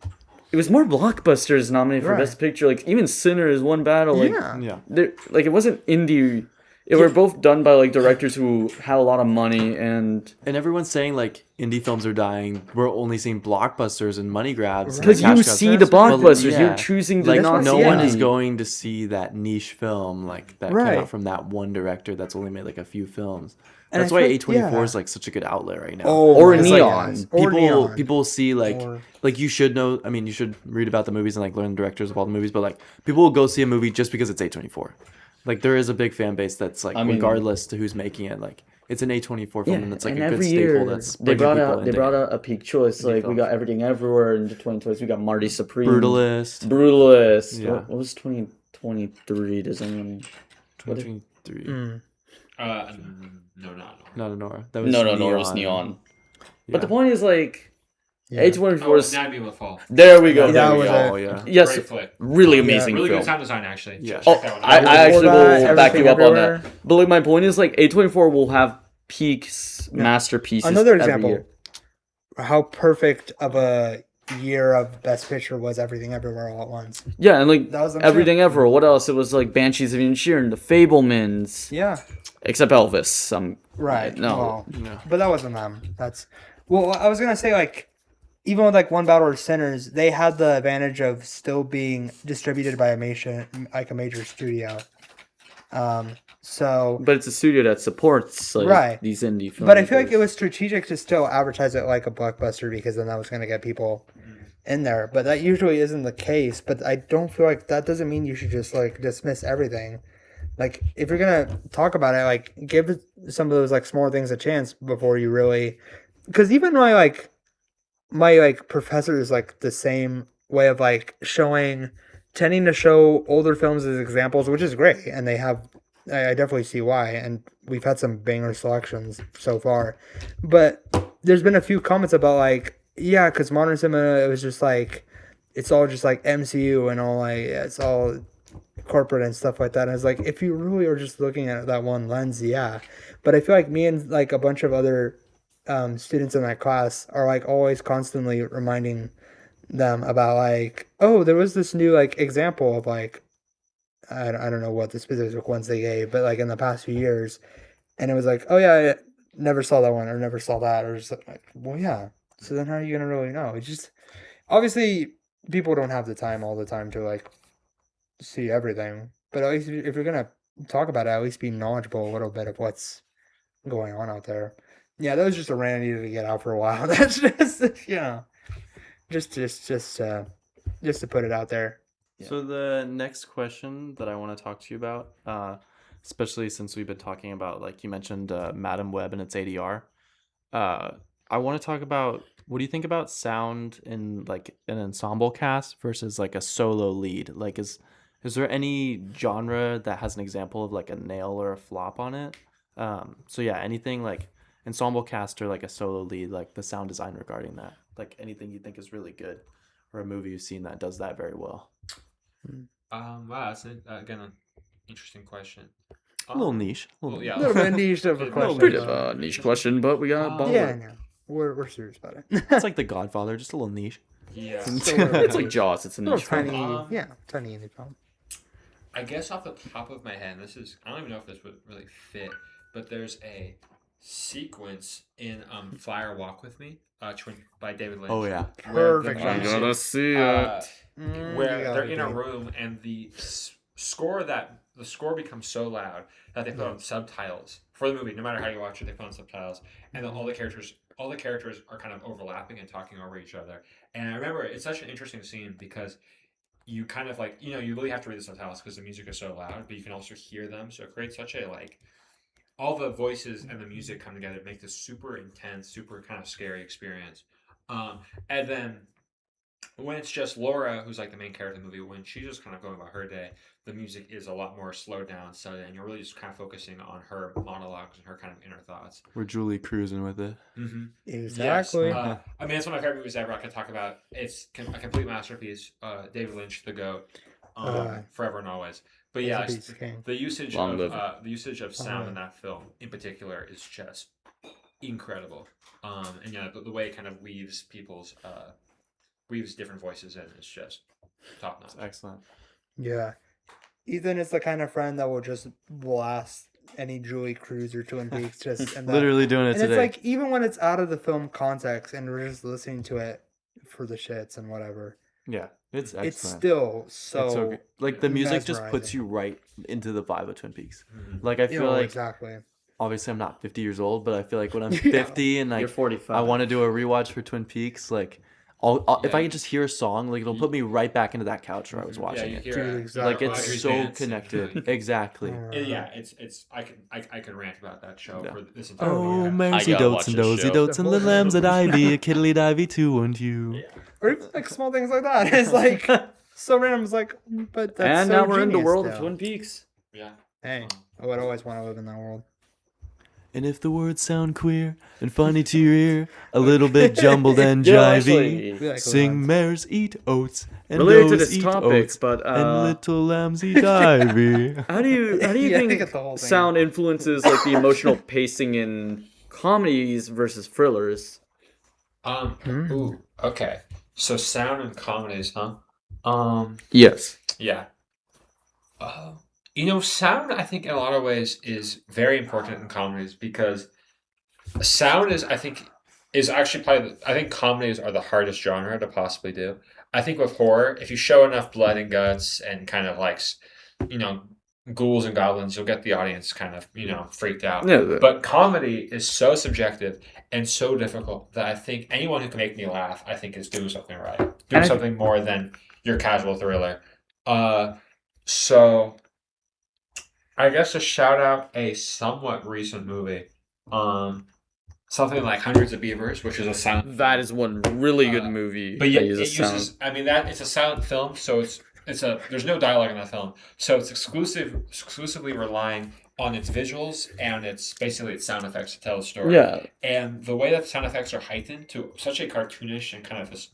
it was more blockbusters nominated for Right. Best Picture. Like even Sinners, One Battle. Like yeah. Yeah. like it wasn't indie. It were both done by like directors who had a lot of money and And everyone's saying like indie films are dying. We're only seeing blockbusters and money grabs. and because cash you grabs. see the Well, blockbusters, yeah. you're choosing to Like not no see one any. is going to see that niche film like that came Right. out from that one director that's only made like a few films. And That's I why feel- A24 yeah. is like such a good outlet right now. Oh, Or my Neon. goodness. Or people Neon. people see like Or- like you should know. I mean, you should read about the movies and like learn the directors of all the movies. But like people will go see a movie just because it's A24. Like there is a big fan base that's like I mean- regardless to who's making it. Like it's an A24 film and it's like and a good every staple. year That's they bringing brought people out they into brought it. out a peak choice. Like we films. got Everything Everywhere in the 2020s. We got Marty Supreme, Brutalist. Brutalist. Yeah. What was 2023? Does anyone? 2023. Mm. No, Not a Nora. That was No, it was Neon. But the Yeah. point is like Yeah. A24 Oh, was. Anatomy of a Fall. There we go. That There we was go. it. Oh yeah. Yes, Great flick. really Yeah. amazing Really film. good sound design, actually. Yeah. Check Oh, that one I out. actually Before that, will back you Everything up on Everywhere. that. But like my point is like A24 will have peaks, masterpieces. Another every example. year. How perfect of a year of Best Picture was Everything Everywhere All at Once. Yeah, and like That was them Everything too. Ever. What else? It was like Banshees of Inisherin, The Fablemans, Yeah. except Elvis. Right. No. Well, No. but that wasn't them. That's well. I was gonna say like, even with like One Battle of Sinners, they had the advantage of still being distributed by a major studio. So, But it's a studio that supports like Right. these indie films. but I feel like it was strategic to still advertise it like a blockbuster because then that was gonna get people in there. But that usually isn't the case. But I don't feel like that doesn't mean you should just like dismiss everything. Like if you're gonna talk about it, like give some of those like small things a chance before you really, because even my professor is like the same way of like tending to show older films as examples, which is great, and they have. I definitely see why, and we've had some banger selections so far, but there's been a few comments about like, yeah, because modern cinema it was just like, it's all just like MCU and all like it's all corporate and stuff like that. And it's like if you really are just looking at that one lens, yeah. But I feel like me and like a bunch of other students in that class are like always constantly reminding them about like, oh, there was this new like example of like I don't know what the specific ones they gave, but like in the past few years, and it was like, oh yeah, I never saw that one or never saw that or just like, well yeah. So then how are you gonna really know? It's just obviously people don't have the time all the time to like see everything, but at least if you're gonna talk about it, at least be knowledgeable a little bit of what's going on out there. Yeah, that was just a rant I needed to get out for a while. That's just just to put it out there. So the next question that I want to talk to you about, especially since we've been talking about, like you mentioned, Madam Web and its ADR, I want to talk about what do you think about sound in like an ensemble cast versus like a solo lead? Like, is there any genre that has an example of like a nail or a flop on it? So yeah, anything like ensemble cast or like a solo lead, like the sound design regarding that, like anything you think is really good, or a movie you've seen that does that very well. Wow, that's again an interesting question. A little niche. A little Well, yeah, A little bit niche of a Little question. Pretty of but- a niche question, but we got ball. yeah, no, we're serious about it. It's like The Godfather, just a little niche. yeah. It's like Jaws. It's a little niche. tiny, Um, yeah, tiny indie film. I guess off the top of my head, I don't even know if this would really fit, but there's a sequence in Fly or Walk with Me, by David Lynch. Oh yeah. where the Perfect. I music, gotta see it. where You they're gotta in a do. room and the score becomes so loud that they put on subtitles for the movie. No matter how you watch it, they put on subtitles, and then all the characters are kind of overlapping and talking over each other. And I remember it's such an interesting scene because you kind of like you really have to read the subtitles because the music is so loud, but you can also hear them, so it creates such a like all the voices and the music come together to make this super intense, super kind of scary experience. And then when it's just Laura, who's like the main character in the movie, when she's just kind of going about her day, the music is a lot more slowed down, studied, and you're really just kind of focusing on her monologues and her kind of inner thoughts. We're Julie cruising with it. Mm-hmm. Exactly. Yes. I mean, it's one of my favorite movies ever. I could talk about. It's a complete masterpiece. David Lynch, the GOAT, forever and always. But yeah, He's a beast king. the usage Long of live. the usage of sound in that film, in particular, is just incredible. And yeah, the way it kind of weaves different voices in is just top notch. It's excellent. Yeah. Ethan is the kind of friend that will just blast any Julie Cruise or Twin Peaks just and Literally doing it and today. it's like even when it's out of the film context and we're just listening to it for the shits and whatever, yeah, it's excellent. it's still so, It's so good. Like the music just puts mesmerizing. you right into the vibe of Twin Peaks. Mhm. Like I You feel know, like exactly. obviously I'm not 50 years old, but I feel like when I'm Yeah. 50 and You're like 45. I want to do a rewatch for Twin Peaks, like if I Yeah. can just hear a song, like it'll put me right back into that couch where I was Yeah, watching you it. hear Dude, it. exactly. Like it's Audrey's so dance and connected. really- Exactly. Yeah, it's I could rant about that show Yeah. for this entire Oh, week. mercy gotta dotes watch and this dozy show. dotes and the lambs that ivy, a kiddly divey too, won't you? Or even like small things like that. It's like so random. It's like, but that's And so now we're in the genius world of still. Twin Peaks. Yeah. Hey, I would always want to live in that world. And if the words sound queer and funny to your ear, a little bit jumbled and Yeah, jivey, actually, Be like, sing mares eat oats and related to does this eat topic, oats but and little lambs eat ivy. how do you Yeah, I think get the whole thing. sound influences like the emotional pacing in comedies versus thrillers? Ooh. Okay. So sound and comedies, huh? Yes. Yeah. Sound I think in a lot of ways is very important in comedies because sound is actually probably I think comedies are the hardest genre to possibly do. I think with horror, if you show enough blood and guts and kind of like you know ghouls and goblins, you'll get the audience kind of freaked out. Yeah. But comedy is so subjective and so difficult that I think anyone who can make me laugh, I think, is doing something right, doing something more than your casual thriller. So I guess to shout out a somewhat recent movie. Something like Hundreds of Beavers, which is a silent. That is one really good movie. But yeah, that it uses sound. uses. I mean, that it's a silent film, so there's no dialogue in that film, so it's exclusively relying on its visuals and its sound effects to tell the story. Yeah. And the way that the sound effects are heightened to such a cartoonish and kind of this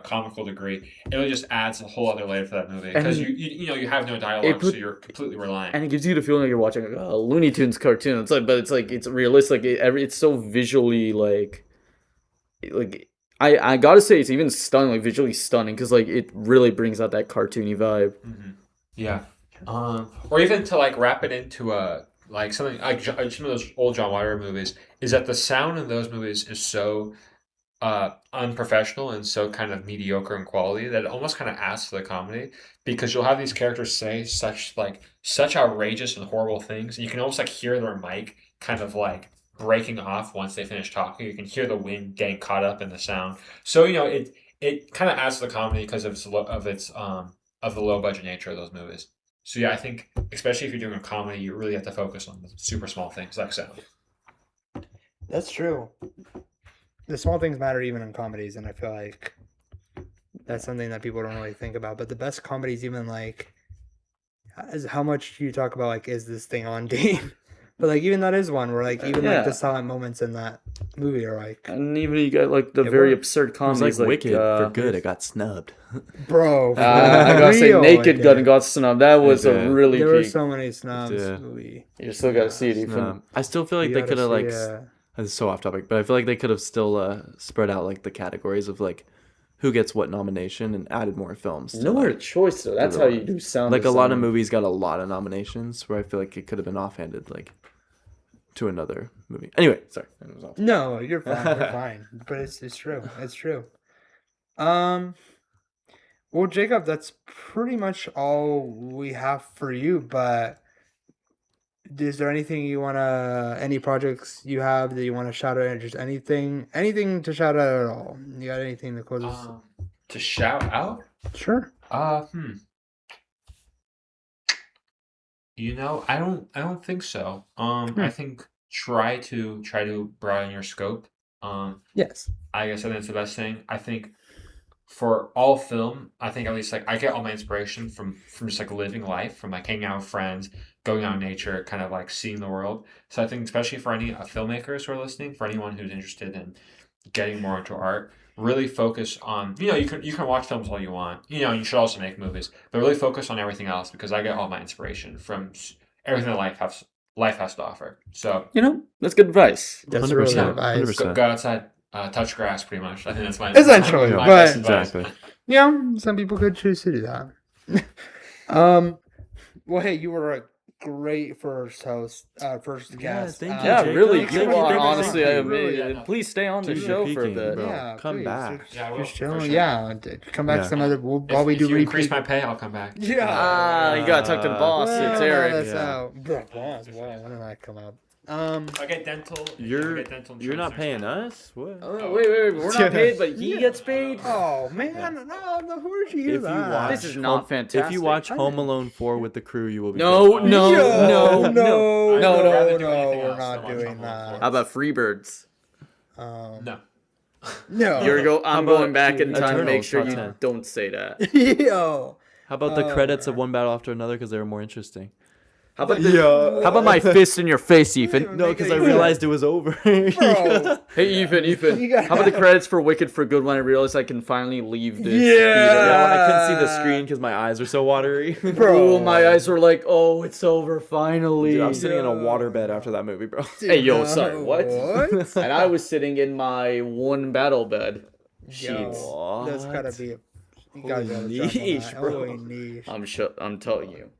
comical degree, it really just adds a whole other layer to that movie because you have no dialogue, so you're completely reliant. And it gives you the feeling like you're watching a Looney Tunes cartoon. It's like, but it's realistic. It's so visually like I gotta say it's even stunning, like visually stunning, because like it really brings out that cartoony vibe. Mm-hmm. Yeah. Or even to like wrap it into like something like some of those old John Waters movies is that the sound in those movies is so unprofessional and so kind of mediocre in quality that it almost kind of adds to the comedy because you'll have these characters say such outrageous and horrible things and you can almost like hear their mic kind of like breaking off once they finish talking. You can hear the wind getting caught up in the sound, so it kind of adds to the comedy because of the low budget nature of those movies. So yeah, I think especially if you're doing a comedy, you really have to focus on the super small things like sound. That's true. The small things matter even in comedies, and I feel like that's something that people don't really think about. But the best comedies, even like, is how much you talk about like, is this thing on Dean? But like, even that is one where like, even like the silent moments in that movie are like, and even you got like the very absurd comedies like Wicked for good. It got snubbed, bro. I gotta say, Naked Gun got snubbed. That was a really. There were so many snubs. Movie. You still gotta see it. Even I still feel like they could have like. It's so off topic, but I feel like they could have still spread out like the categories of like who gets what nomination and added more films. No more choice though. That's how you do sound. Like a lot of movies got a lot of nominations, where I feel like it could have been offhanded like to another movie. Anyway, sorry. No, you're fine. You're fine. But it's true. It's true. Well, Jacob, that's pretty much all we have for you. But is there anything any projects you have that you want to shout out? Just anything to shout out at all? You got anything that closes? To shout out? Sure. I don't think so. I think try to broaden your scope. Yes. I guess that's the best thing. I think for all film, I think at least like I get all my inspiration from just like living life, from like hanging out with friends, going out in nature, kind of like seeing the world. So I think especially for any filmmakers who are listening, for anyone who's interested in getting more into art, really focus on you can watch films all you want. You should also make movies, but really focus on everything else because I get all my inspiration from everything that life has to offer. So that's good advice. That's 100%, really good advice. Go outside. Touch grass, pretty much. I think that's my essentially. my but exactly, some people could choose to do that. Well, hey, you were a great first host, first guest. Thank you. Yeah, really. Thank you. Honestly, Really. Please stay on the show for a bit. Bro. Yeah, come please. back. Just chill. Yeah, come back some other. While we do you increase my pay, I'll come back. Yeah. You gotta talk to the boss. It's Eric. Boss. Wow, when did that come up? I get dental. You're not paying us? What? Oh, wait. We're not paid, but he gets paid. Oh man, no, who did you hear that? This is not fantastic. If you watch Home Alone 4 with the crew, you will be. No. We're not doing that. How about Freebirds? No. I'm going back in time to make sure Eternals, you top 10. don't say that. Yo. How about the credits of one battle after another because they were more interesting? How about my fist in your face, Ethan? No, because I realized it was over. Bro. Hey, Ethan. How about the credits for Wicked for Good when I realized I can finally leave this Yeah, theater? when I couldn't see the screen because my eyes were so watery. Bro, my eyes were like, oh, it's over finally. Dude, I was sitting in a waterbed after that movie, bro. Hey, sorry, what? And I was sitting in my one battle bed. Yo, that's gotta What? be. You gotta be able to jump on niche, that. bro. Holy niche. I'm telling you.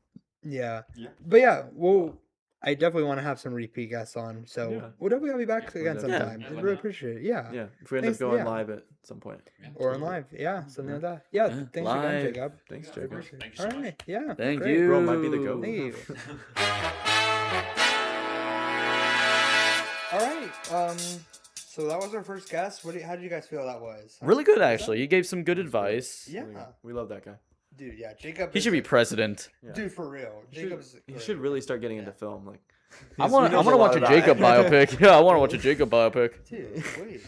Yeah. Yeah. But yeah, well, I definitely want to have some repeat guests on. So Yeah. we'll definitely have you back Yeah, again we'll sometime. definitely- I Yeah, really let me know. appreciate it. Yeah. Yeah, if we end Thanks, up going yeah. live at some point. Yeah, Or in totally. live. Yeah, something like that. Yeah, Yeah, thanks again, live. Jacob. Thanks, Yeah, of Jacob. course. Thank you so All much. right. Yeah. Thank great. you. Bro, might be the goat. Thank you. All right. So that was our first guest. How did you guys feel that was? Really good, actually. He gave some good advice. Yeah. We love that guy. Dude, yeah. Jacob. He is should be a- president. Yeah. Dude, for real. Jacob's. He great. should really start getting into film. Like, I want to watch a Jacob biopic. Yeah, I want to watch a Jacob biopic. Dude, please.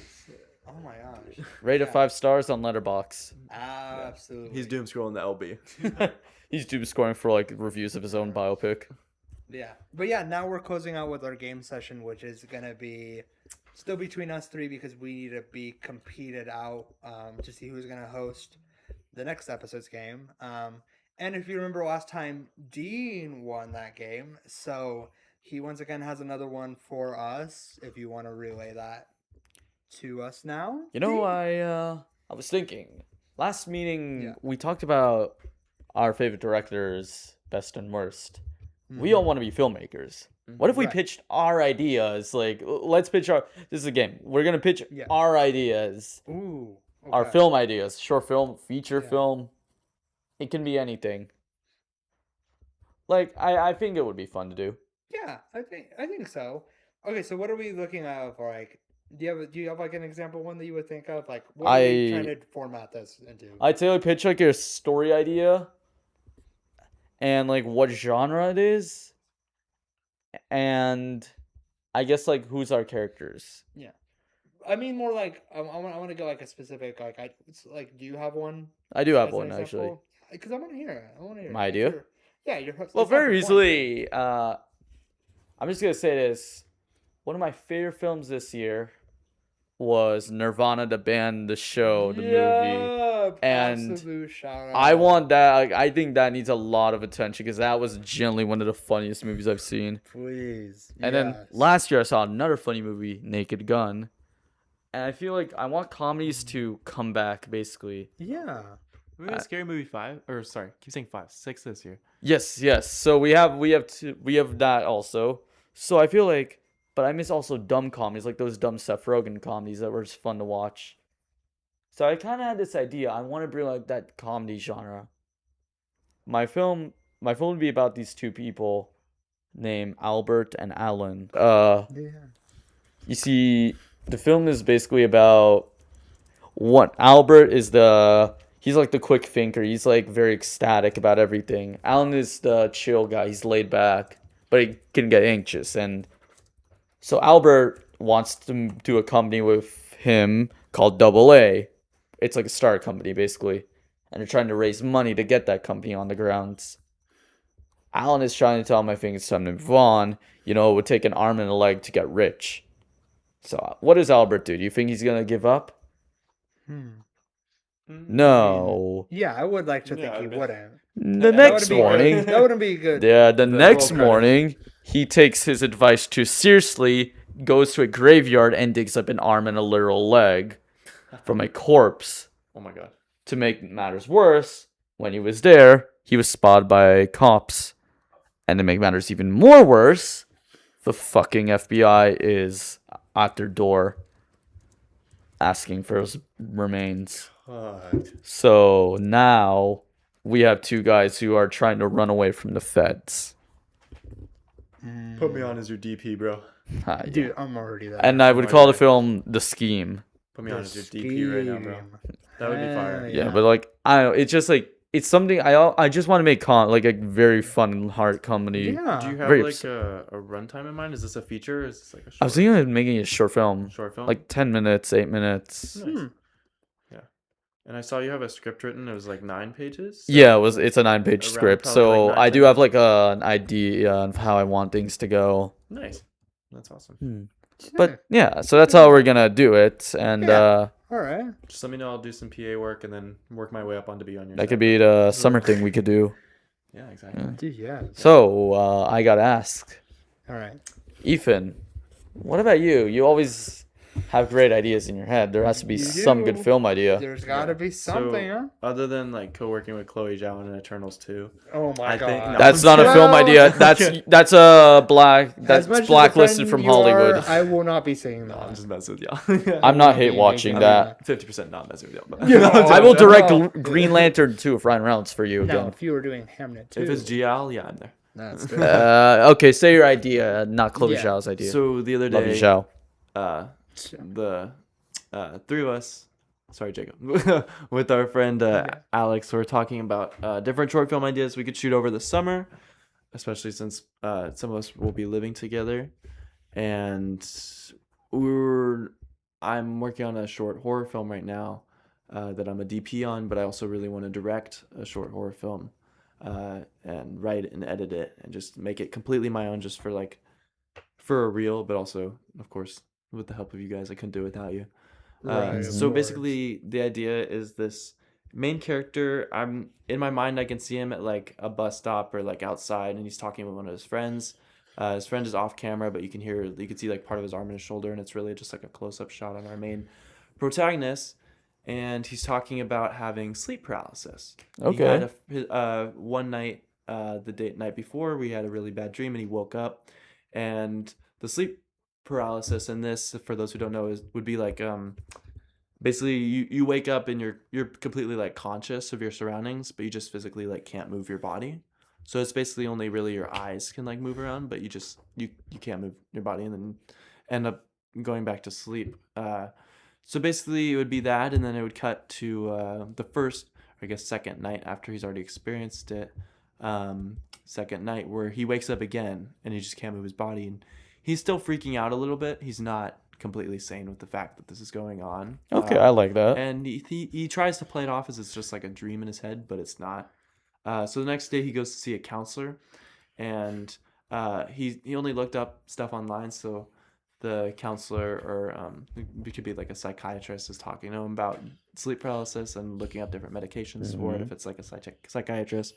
Oh my gosh. Rated Yeah. 5 stars on Letterboxd. Absolutely. He's doom scrolling the LB. He's doom scoring for like reviews of his own biopic. Yeah. But yeah, now we're closing out with our game session, which is going to be still between us three because we need to be competed out to see who's going to host the next episode's game. And if you remember last time, Dean won that game. So he once again has another one for us if you want to relay that to us now. You know, Dean? I was thinking last meeting Yeah. we talked about our favorite directors, best and worst. We Mhm. all want to be filmmakers. What if we Right. pitched our ideas? Like, let's pitch our. This is a game. We're gonna pitch Yeah. our ideas, Ooh. our okay. film ideas, short film, feature Yeah. film. It can be anything. Like, I think it would be fun to do. Yeah, I think so. Okay, so what are we looking at for like? Do you have like an example one that you would think of? Like, what are we trying to format this into? I'd say like pitch like your story idea, and like what genre it is, and I guess like who's our characters. I mean, more like I want to go like a specific like it's like. Do you have one? I do have as an one actually. example? Because I want to hear it. I want to hear My it. idea? Yeah, your. Well, very easily. I'm just gonna say this. One of my favorite films this year was Nirvana, the band, the show, the movie. And absolute shout out. I want that. Like, I think that needs a lot of attention because that was generally one of the funniest movies I've seen. Please. And then last year I saw another funny movie, Naked Gun. And I feel like I want comedies to come back, basically. Yeah. We got Scary Movie 5, or sorry, keep saying 5, 6 this year. Yes. So we have that also. So I feel like, but I miss also dumb comedies, like those dumb Seth Rogen comedies that were just fun to watch. So I kind of had this idea. I want to bring like that comedy genre. My film would be about these two people named Albert and Alan. Yeah. You see, the film is basically about what Albert is he's like the quick thinker. He's like very ecstatic about everything. Alan is the chill guy. He's laid back, but he can get anxious. And so Albert wants to do a company with him called Double A. It's like a startup company basically, and they're trying to raise money to get that company on the grounds. Alan is trying to tell him, I think it's time to move on. You know, it would take an arm and a leg to get rich. So what does Albert do? Do you think he's gonna give up? No. Yeah, I would like to Yeah, think he I wouldn't. The That next wouldn't be good. morning, That wouldn't be good. yeah, the next roll credits. morning, he takes his advice too seriously, goes to a graveyard and digs up an arm and a literal leg from a corpse. Oh my god. To make matters worse, when he was there, he was spotted by cops. And to make matters even more worse, the fucking FBI is at their door asking for his remains. So now we have two guys who are trying to run away from the feds. Put me on as your DP, bro. Ah, yeah. Dude, I'm already there. And I would call the film The Scheme. Put me on as your DP right now, bro. That would be fire. Yeah, but like I don't know, it's just like it's something I just want to make like a very fun heart comedy. Yeah. Do you have Very like a runtime in mind? Is this a feature? Or is this like a short, I was thinking of making a short film, short film? like 10 minutes, 8 minutes. Nice. Yeah. And I saw you have a script written. It was like 9 pages. Yeah, it's a 9-page Around script, probably, so like, I 9, do 10 have like an idea of how I want things to go. Nice. That's awesome. But yeah, so that's how we're gonna do it, and Yeah. All right. Just let me know. I'll do some PA work and then work my way up on to be on your that side. could be the summer thing we could do. Yeah, exactly. Dude, yeah. So I gotta ask, All right. Ethan, what about you? You always have great ideas in your head. There has to be You some good do. film idea. There's got to be something, huh? Other than like co-working with Chloe Zhao in Eternals 2, Oh my I think- god. no. That's not a film Well- idea. That's As that's much as a blacklisted friend from you are, Hollywood. I will not be seeing no, I'm that. just messing with y'all. I'm not not hate being watching anything that. 50% not messing with y'all. But Yeah. I will direct No. Green Lantern 2 of Ryan Reynolds for you No, again. if you were doing Hamnet too. if it's GL, yeah, I'm there. That's good. Okay, say your idea, not Chloe Yeah. Zhao's idea. So the other Love you, day, Zhao. the three of us, sorry Jacob, with our friend Alex, we're talking about different short film ideas we could shoot over the summer, especially since some of us will be living together, and I'm working on a short horror film right now that I'm a DP on, but I also really want to direct a short horror film and write and edit it and just make it completely my own, just for a reel, but also of course with the help of you guys. I couldn't do it without you. Right, of So course. basically the idea is this main character, I'm in my mind I can see him at like a bus stop or like outside, and he's talking with one of his friends. His friend is off camera, but you can see like part of his arm and his shoulder, and it's really just like a close-up shot on our main protagonist, and he's talking about having sleep paralysis. He had one night, the night before, we had a really bad dream, and he woke up, and the sleep paralysis in this, for those who don't know, would be like basically you wake up and you're completely like conscious of your surroundings, but you just physically like can't move your body. So it's basically only really your eyes can like move around, but you can't move your body, and then end up going back to sleep. So basically it would be that, and then it would cut to the first, or I guess second night after he's already experienced it. Second night where he wakes up again and he just can't move his body, and he's still freaking out a little bit. He's not completely sane with the fact that this is going on. Okay, I like that. And he tries to play it off as it's just like a dream in his head, but it's not. So the next day he goes to see a counselor, and he only looked up stuff online, so the counselor, or it could be like a psychiatrist, is talking to him about sleep paralysis and looking up different medications for it if it's like a psychiatrist.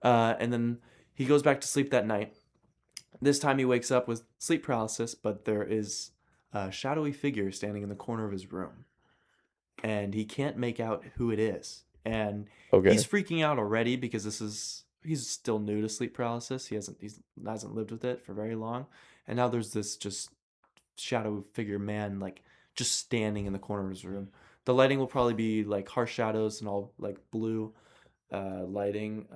And then he goes back to sleep that night. This time he wakes up with sleep paralysis, but there is a shadowy figure standing in the corner of his room, and he can't make out who it is. And he's freaking out already because he's still new to sleep paralysis. He hasn't lived with it for very long, and now there's this just shadow figure man like just standing in the corner of his room. The lighting will probably be like harsh shadows and all like blue lighting.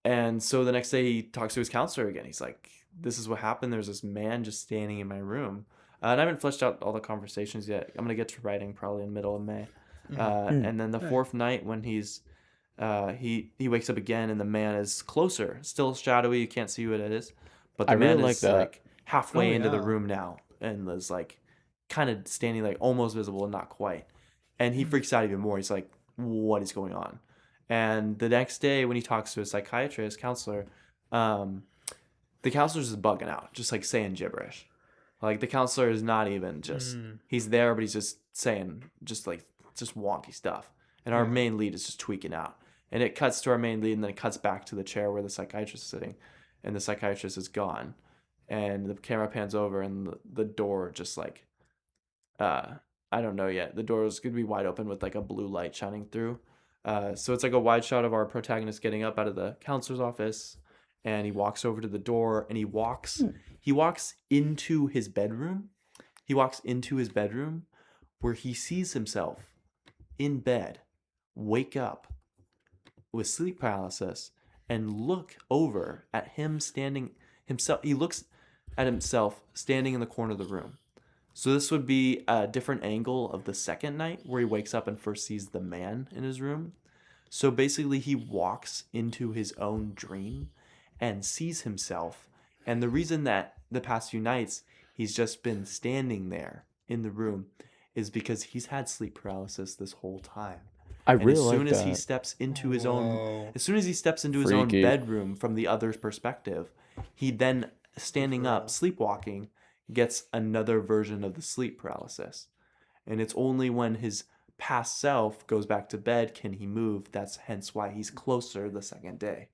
And so the next day he talks to his counselor again. He's like, this is what happened. There's this man just standing in my room. And I haven't fleshed out all the conversations yet. I'm going to get to writing probably in the middle of May. And then the fourth night when he wakes up again, and the man is closer, still shadowy. You can't see who it is. But the man is like halfway into the room now, and is like kind of standing like almost visible and not quite. And he freaks out even more. He's like, what is going on? And the next day when he talks to a counselor, the counselor's just bugging out, just like saying gibberish. Like the counselor is not even just, he's there, but he's just saying just wonky stuff. And our main lead is just tweaking out. And it cuts to our main lead, and then it cuts back to the chair where the psychiatrist is sitting. And the psychiatrist is gone. And the camera pans over, and the door just like, I don't know yet. The door is going to be wide open with like a blue light shining through. So it's like a wide shot of our protagonist getting up out of the counselor's office, and he walks over to the door, and he walks into his bedroom. He walks into his bedroom where he sees himself in bed, wake up with sleep paralysis, and look over at him standing himself. He looks at himself standing in the corner of the room. So this would be a different angle of the second night where he wakes up and first sees the man in his room. So basically he walks into his own dream and sees himself. And the reason that the past few nights he's just been standing there in the room is because he's had sleep paralysis this whole time. I And really as like soon as he that. steps into his own Whoa. as soon as he steps into his own Freaky. bedroom from the other's perspective, he then standing up, sleepwalking, gets another version of the sleep paralysis. And it's only when his past self goes back to bed can he move. That's hence why he's closer the second day.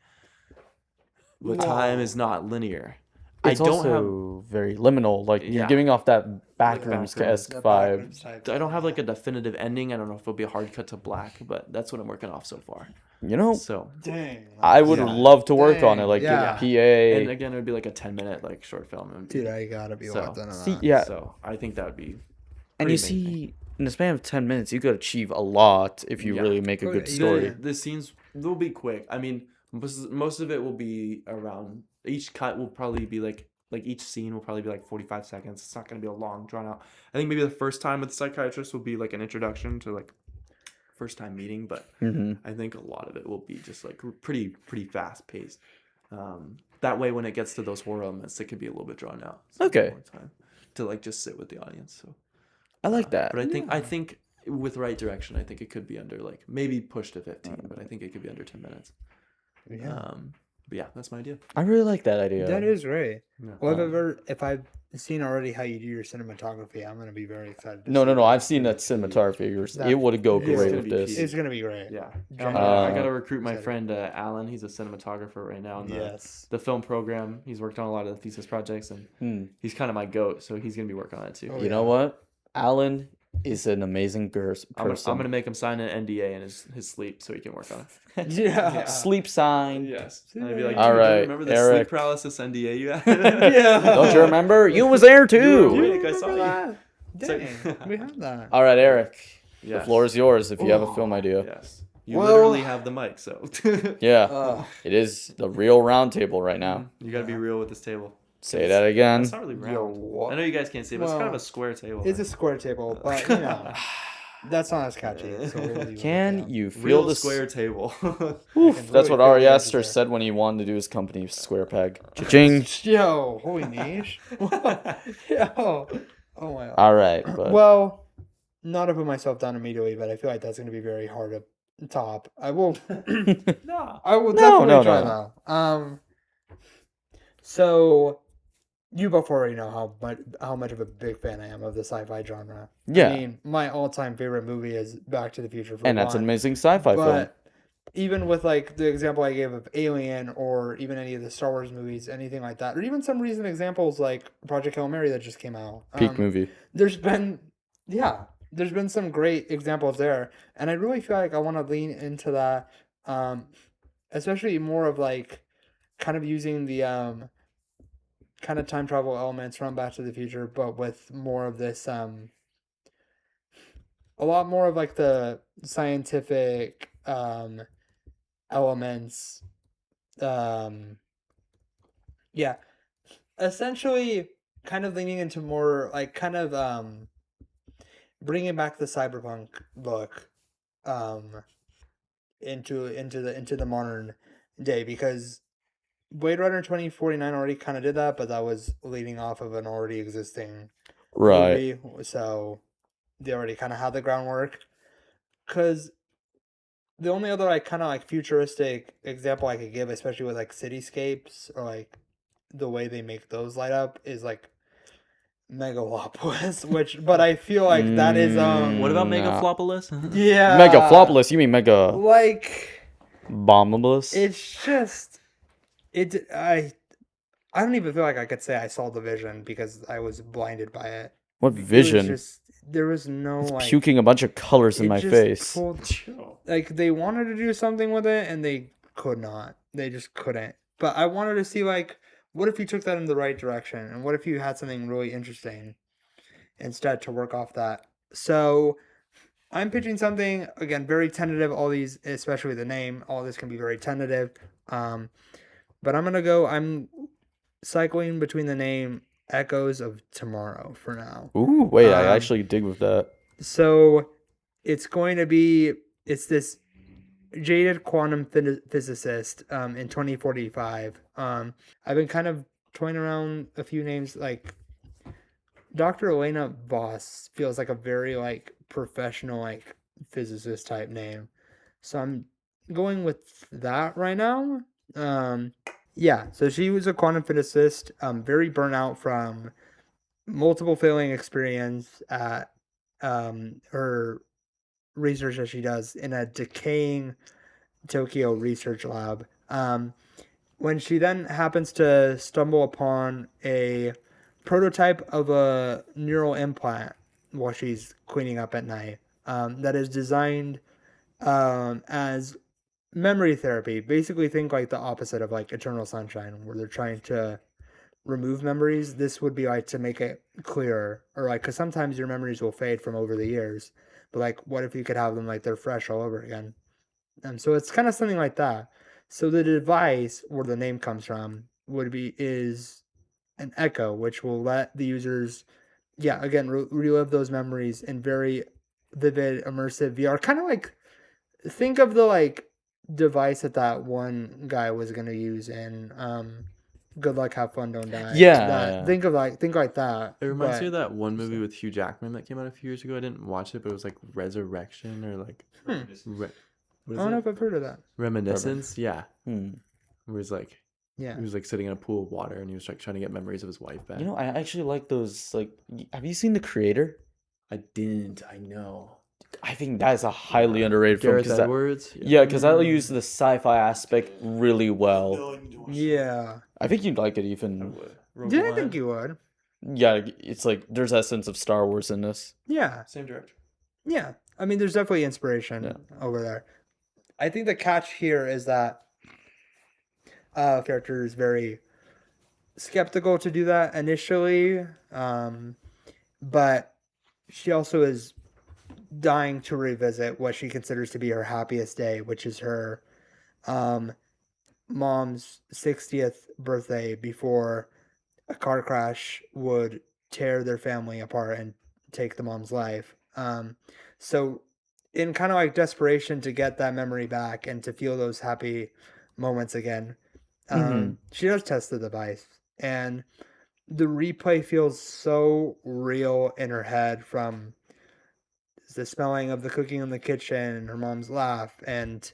But time is not linear. I It's don't have also very liminal. Like you're Yeah. giving off that Like Backrooms-esque The vibe. Backrooms type. I don't have like a definitive ending. I don't know if it'll be a hard cut to black, but that's what I'm working off so far. You know, So Dang. I would Yeah. love to work on it. Dang, Like yeah. PA. and again, it would be like a 10-minute like short film. It would be- Dude, I gotta be So, locked in on see, that. yeah, So I think that would be. and pretty you amazing. see, in the span of 10 minutes, you could achieve a lot if you Yeah. really make a Oh, good yeah, story. The scenes will be quick. I mean, most of it will be around. Each cut will probably be like each scene will probably be like 45 seconds. It's not going to be a long drawn out. I think maybe the first time with the psychiatrist will be like an introduction to like first time meeting, but Hmm. I think a lot of it will be just like pretty fast paced. That way, when it gets to those horror elements, it could be a little bit drawn out. So Okay. more time to like just sit with the audience. So I like that. but I think with right direction, I think it could be under like maybe push to 15, but I think it could be under 10 minutes. Yeah. But yeah, that's my idea. I really like that idea. That is great. Yeah. Well, if I've seen already how you do your cinematography, I'm gonna be very excited. To No, see no, no. that. I've seen that cinematography. That- It would go it's great gonna with be this. key. It's gonna be great. Yeah. Genuinely. I got to recruit my excited. friend Alan. He's a cinematographer right now in Yes. the film program. He's worked on a lot of the thesis projects, and Hmm. he's kind of my goat, so he's going to be working on it too. Oh, You know yeah. what? Alan is an amazing person. I'm going to make him sign an NDA in his sleep so he can work on it. Yeah. Sleep sign. Yes. And I'd be like, All dude, right, remember the Eric. sleep paralysis NDA you had? Yeah. Don't you remember? You was there You were too. awake, I saw you. That? So- Dang, we have that. All right, Eric. The Yes. floor is yours if you have a Oh. film idea. Yes. You Well- literally have the mic, so Yeah, Ugh. it is the real round table right now. you got to be real with this table. Say that again. It's not really round. what? I know you guys can't see it, but it's kind of Well, a square table. It's a square table, but you know, that's not as catchy. So we'll leave it Can with that. you feel real the square table. Oof, can that's really what feel Ari the edges Aster there. said when he wanted to do his company Square Peg. Cha-ching. Yo, holy niche. Yo. Oh my god. All right, but Well, not to put myself down immediately, but I feel like that's going to be very hard to top. I will. Nah. I will No, definitely no, try no. though. So you both already know how much of a big fan I am of the sci-fi genre. Yeah. I mean, my all-time favorite movie is Back to the Future. For and that's an one. amazing sci-fi film. But even with like the example I gave of Alien, or even any of the Star Wars movies, anything like that, or even some recent examples like Project Hail Mary that just came out. Peak movie. There's been some great examples there, and I really feel like I want to lean into that, especially more of like kind of using the kind of time travel elements from Back to the Future, but with more of this a lot more of like the scientific elements. Yeah, essentially kind of leaning into more like kind of bringing back the cyberpunk look into the modern day, because Blade Runner 2049 already kind of did that, but that was leading off of an already existing Right. movie, so they already kind of had the groundwork. Because the only other like kind of like futuristic example I could give, especially with like cityscapes or like the way they make those light up, is like Megalopolis, but I feel like that is What about Nah. Megaflopolis? yeah, Mega Flopolis. You mean Mega like Bombabilis? it's just I don't even feel like I could say I saw the vision because I was blinded by it. What It was vision? just, there was no It's like puking a bunch of colors in it my just face. pulled- like they wanted to do something with it and they could not. They just couldn't. But I wanted to see like, what if you took that in the right direction, and what if you had something really interesting instead to work off that. So I'm pitching something, again, very tentative. All these, especially the name, all this can be very tentative. But I'm cycling between the name Echoes of Tomorrow for now. Ooh, wait, I Um, actually dig with that. So it's this jaded quantum physicist in 2045. I've been kind of toying around a few names, like Dr. Elena Voss feels like a very like professional like physicist type name. So I'm going with that right now. Yeah, so she was a quantum physicist, very burnt out from multiple failing experience at her research that she does in a decaying Tokyo research lab. when she then happens to stumble upon a prototype of a neural implant while she's cleaning up at night, that is designed as memory therapy. Basically, think like the opposite of like Eternal Sunshine, where they're trying to remove memories. This would be like to make it clearer, or like because sometimes your memories will fade from over the years, but like what if you could have them like they're fresh all over again? So it's kind of something like that. So the device where the name comes from would be is an echo, which will let the users, yeah, again, relive those memories in very vivid, immersive VR. Kind of like think of the like device that one guy was gonna use in Good Luck, Have Fun, Don't Die. Yeah, That yeah. think like that. It reminds but- me of that one movie with Hugh Jackman that came out a few years ago. I didn't watch it, but it was like Resurrection or like what I is don't know it? if I've heard of that. Reminiscence. Yeah, Hmm. where he's like Yeah. he was like sitting in a pool of water and he was like trying to get memories of his wife back. You know, I actually like those. Like, have you seen The Creator? I didn't. I know. I think that is a highly underrated film. Gareth 'Cause that- Edwards. Yeah, because that'll use the sci-fi aspect really well. Yeah. I think you'd like it, I even. would. Rogue Didn't One. think you would. Yeah, it's like there's that sense of Star Wars in this. Yeah. Same director. Yeah. I mean, there's definitely inspiration Yeah. over there. I think the catch here is that character is very skeptical to do that initially, but she also is dying to revisit what she considers to be her happiest day, which is her mom's 60th birthday before a car crash would tear their family apart and take the mom's life. So, in kind of like desperation to get that memory back and to feel those happy moments again, she does test the device, and the replay feels so real in her head, from the smelling of the cooking in the kitchen and her mom's laugh, and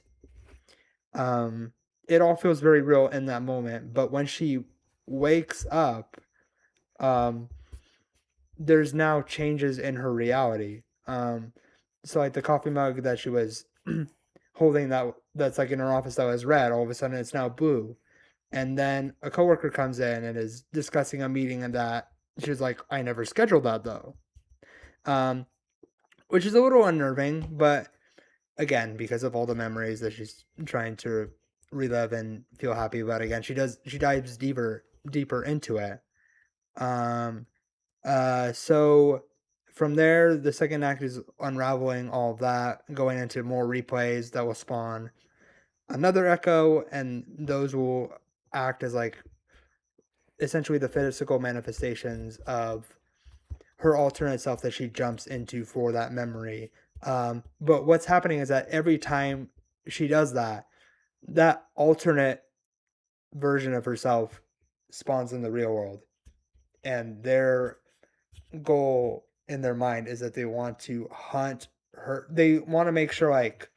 it all feels very real in that moment. But when she wakes up, there's now changes in her reality. So like the coffee mug that she was holding, that's like in her office that was red, all of a sudden it's now blue. And then a coworker comes in and is discussing a meeting, and that she's like, I never scheduled that though. Which is a little unnerving, but again, because of all the memories that she's trying to relive and feel happy about again, she dives deeper into it. So from there, the second act is unraveling all of that, going into more replays that will spawn another echo, and those will act as like essentially the physical manifestations of her alternate self that she jumps into for that memory. But what's happening is that every time she does that, that alternate version of herself spawns in the real world, and their goal in their mind is that they want to hunt her. They want to make sure, like,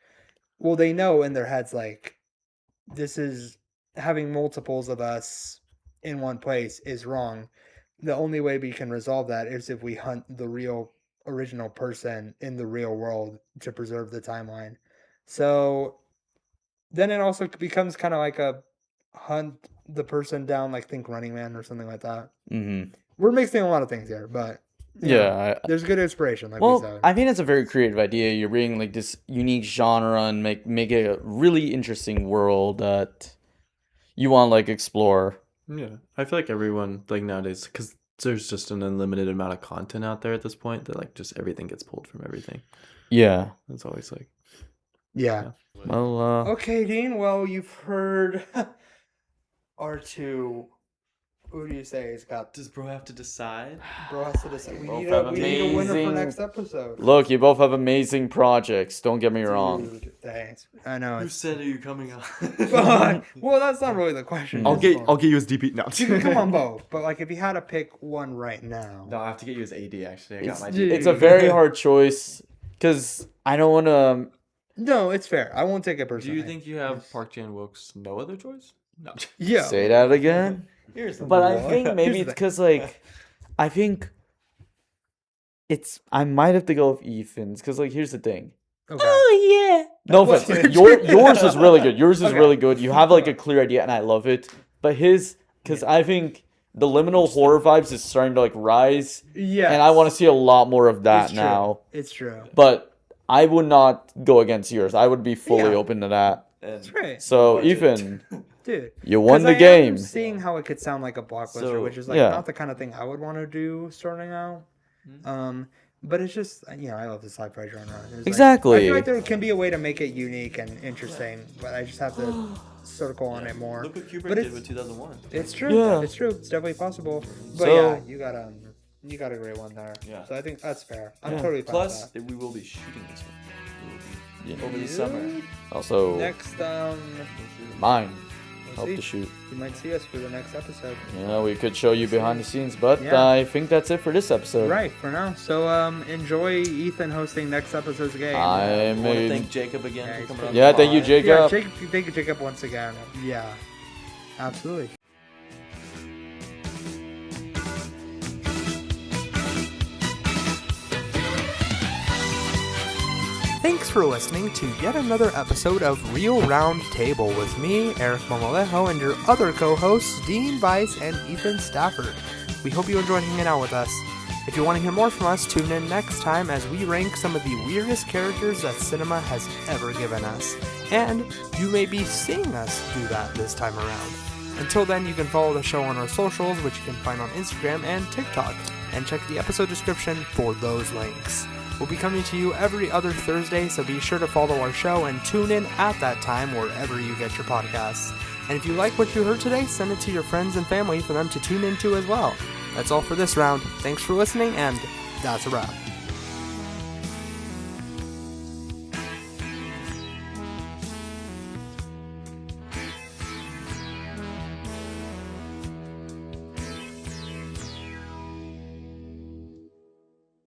well, they know in their heads, like, this is having multiples of us in one place is wrong. The only way we can resolve that is if we hunt the real original person in the real world to preserve the timeline. So then it also becomes kind of like a hunt the person down, like think Running Man or something like that. Mm-hmm. We're mixing a lot of things here, but you know, Yeah. there's good inspiration. Like we Well, said. I think it's a very creative idea. You're bringing like this unique genre and make it a really interesting world that you want to like explore. Yeah, I feel like everyone like nowadays, because there's just an unlimited amount of content out there at this point that like just everything gets pulled from everything. Yeah. It's always like Yeah. Well, Okay, Dean. Well, you've heard R2. Who do you say has got? Does bro have to decide? Bro has to decide. We Both need have a winner for amazing- next episode. look, you both have amazing projects. Don't get me wrong. Dude, thanks. I know. Who It's... said are you coming on? well, that's not really the question. I'll It's get you as DP. No, You can come on both, but like if you had to pick one right now. No, I have to get you as AD. Actually, I got It's, my Dude. it's a very hard choice because I don't want to. No, it's fair. I won't take it Do personally. you think you have Park Chan Wook's no other choice? No. Yeah. Say that again. Here's the But I Well, think maybe here's it's the- because like I think I might have to go with Ethan's because like here's the thing. Okay. Oh yeah. No was offense. good. Yours is really good. Yours is Okay. really good. You have like a clear idea, and I love it. But his, because I think the liminal horror vibes is starting to like rise, Yeah. and I want to see a lot more of that It's now. true. It's true. But I would not go against yours. I would be fully Yeah. open to that. That's right. So Budget. Ethan, Dude. you won 'Cause the I am game. seeing how it could sound like a blockbuster, So, which is like yeah. not the kind of thing I would want to do starting out. But it's just I love the sci-fi genre. It's like- Exactly. I feel like there can be a way to make it unique and interesting, but I just have to circle on it more. Look what Kubrick But did it's- with 2001. It's true. Yeah. It's true. It's definitely possible. But So- yeah, you got a great one there. Yeah. So I think that's fair. I'm Yeah. totally fine Plus, with we will be shooting this one. We will be Yeah. over the summer. Also, that. Next, mine we'll help see. to shoot. You might see us for the next episode. We could show you behind the scenes, but Yeah. I think that's it for this episode. Right for now. So enjoy Ethan hosting next episode's game. I I want to made. thank Jacob again Yeah, for he's coming on. Yeah, the thank you, pod. Jacob. Thank you, Jacob, once again. Yeah, absolutely. Thanks for listening to yet another episode of Real Roundtable with me, Eric Momolejo, and your other co-hosts, Dean Weiss and Ethan Stafford. We hope you enjoyed hanging out with us. If you want to hear more from us, tune in next time as we rank some of the weirdest characters that cinema has ever given us. And you may be seeing us do that this time around. Until then, you can follow the show on our socials, which you can find on Instagram and TikTok, and check the episode description for those links. We'll be coming to you every other Thursday, so be sure to follow our show and tune in at that time wherever you get your podcasts. And if you like what you heard today, send it to your friends and family for them to tune into as well. That's all for this round. Thanks for listening, and that's a wrap.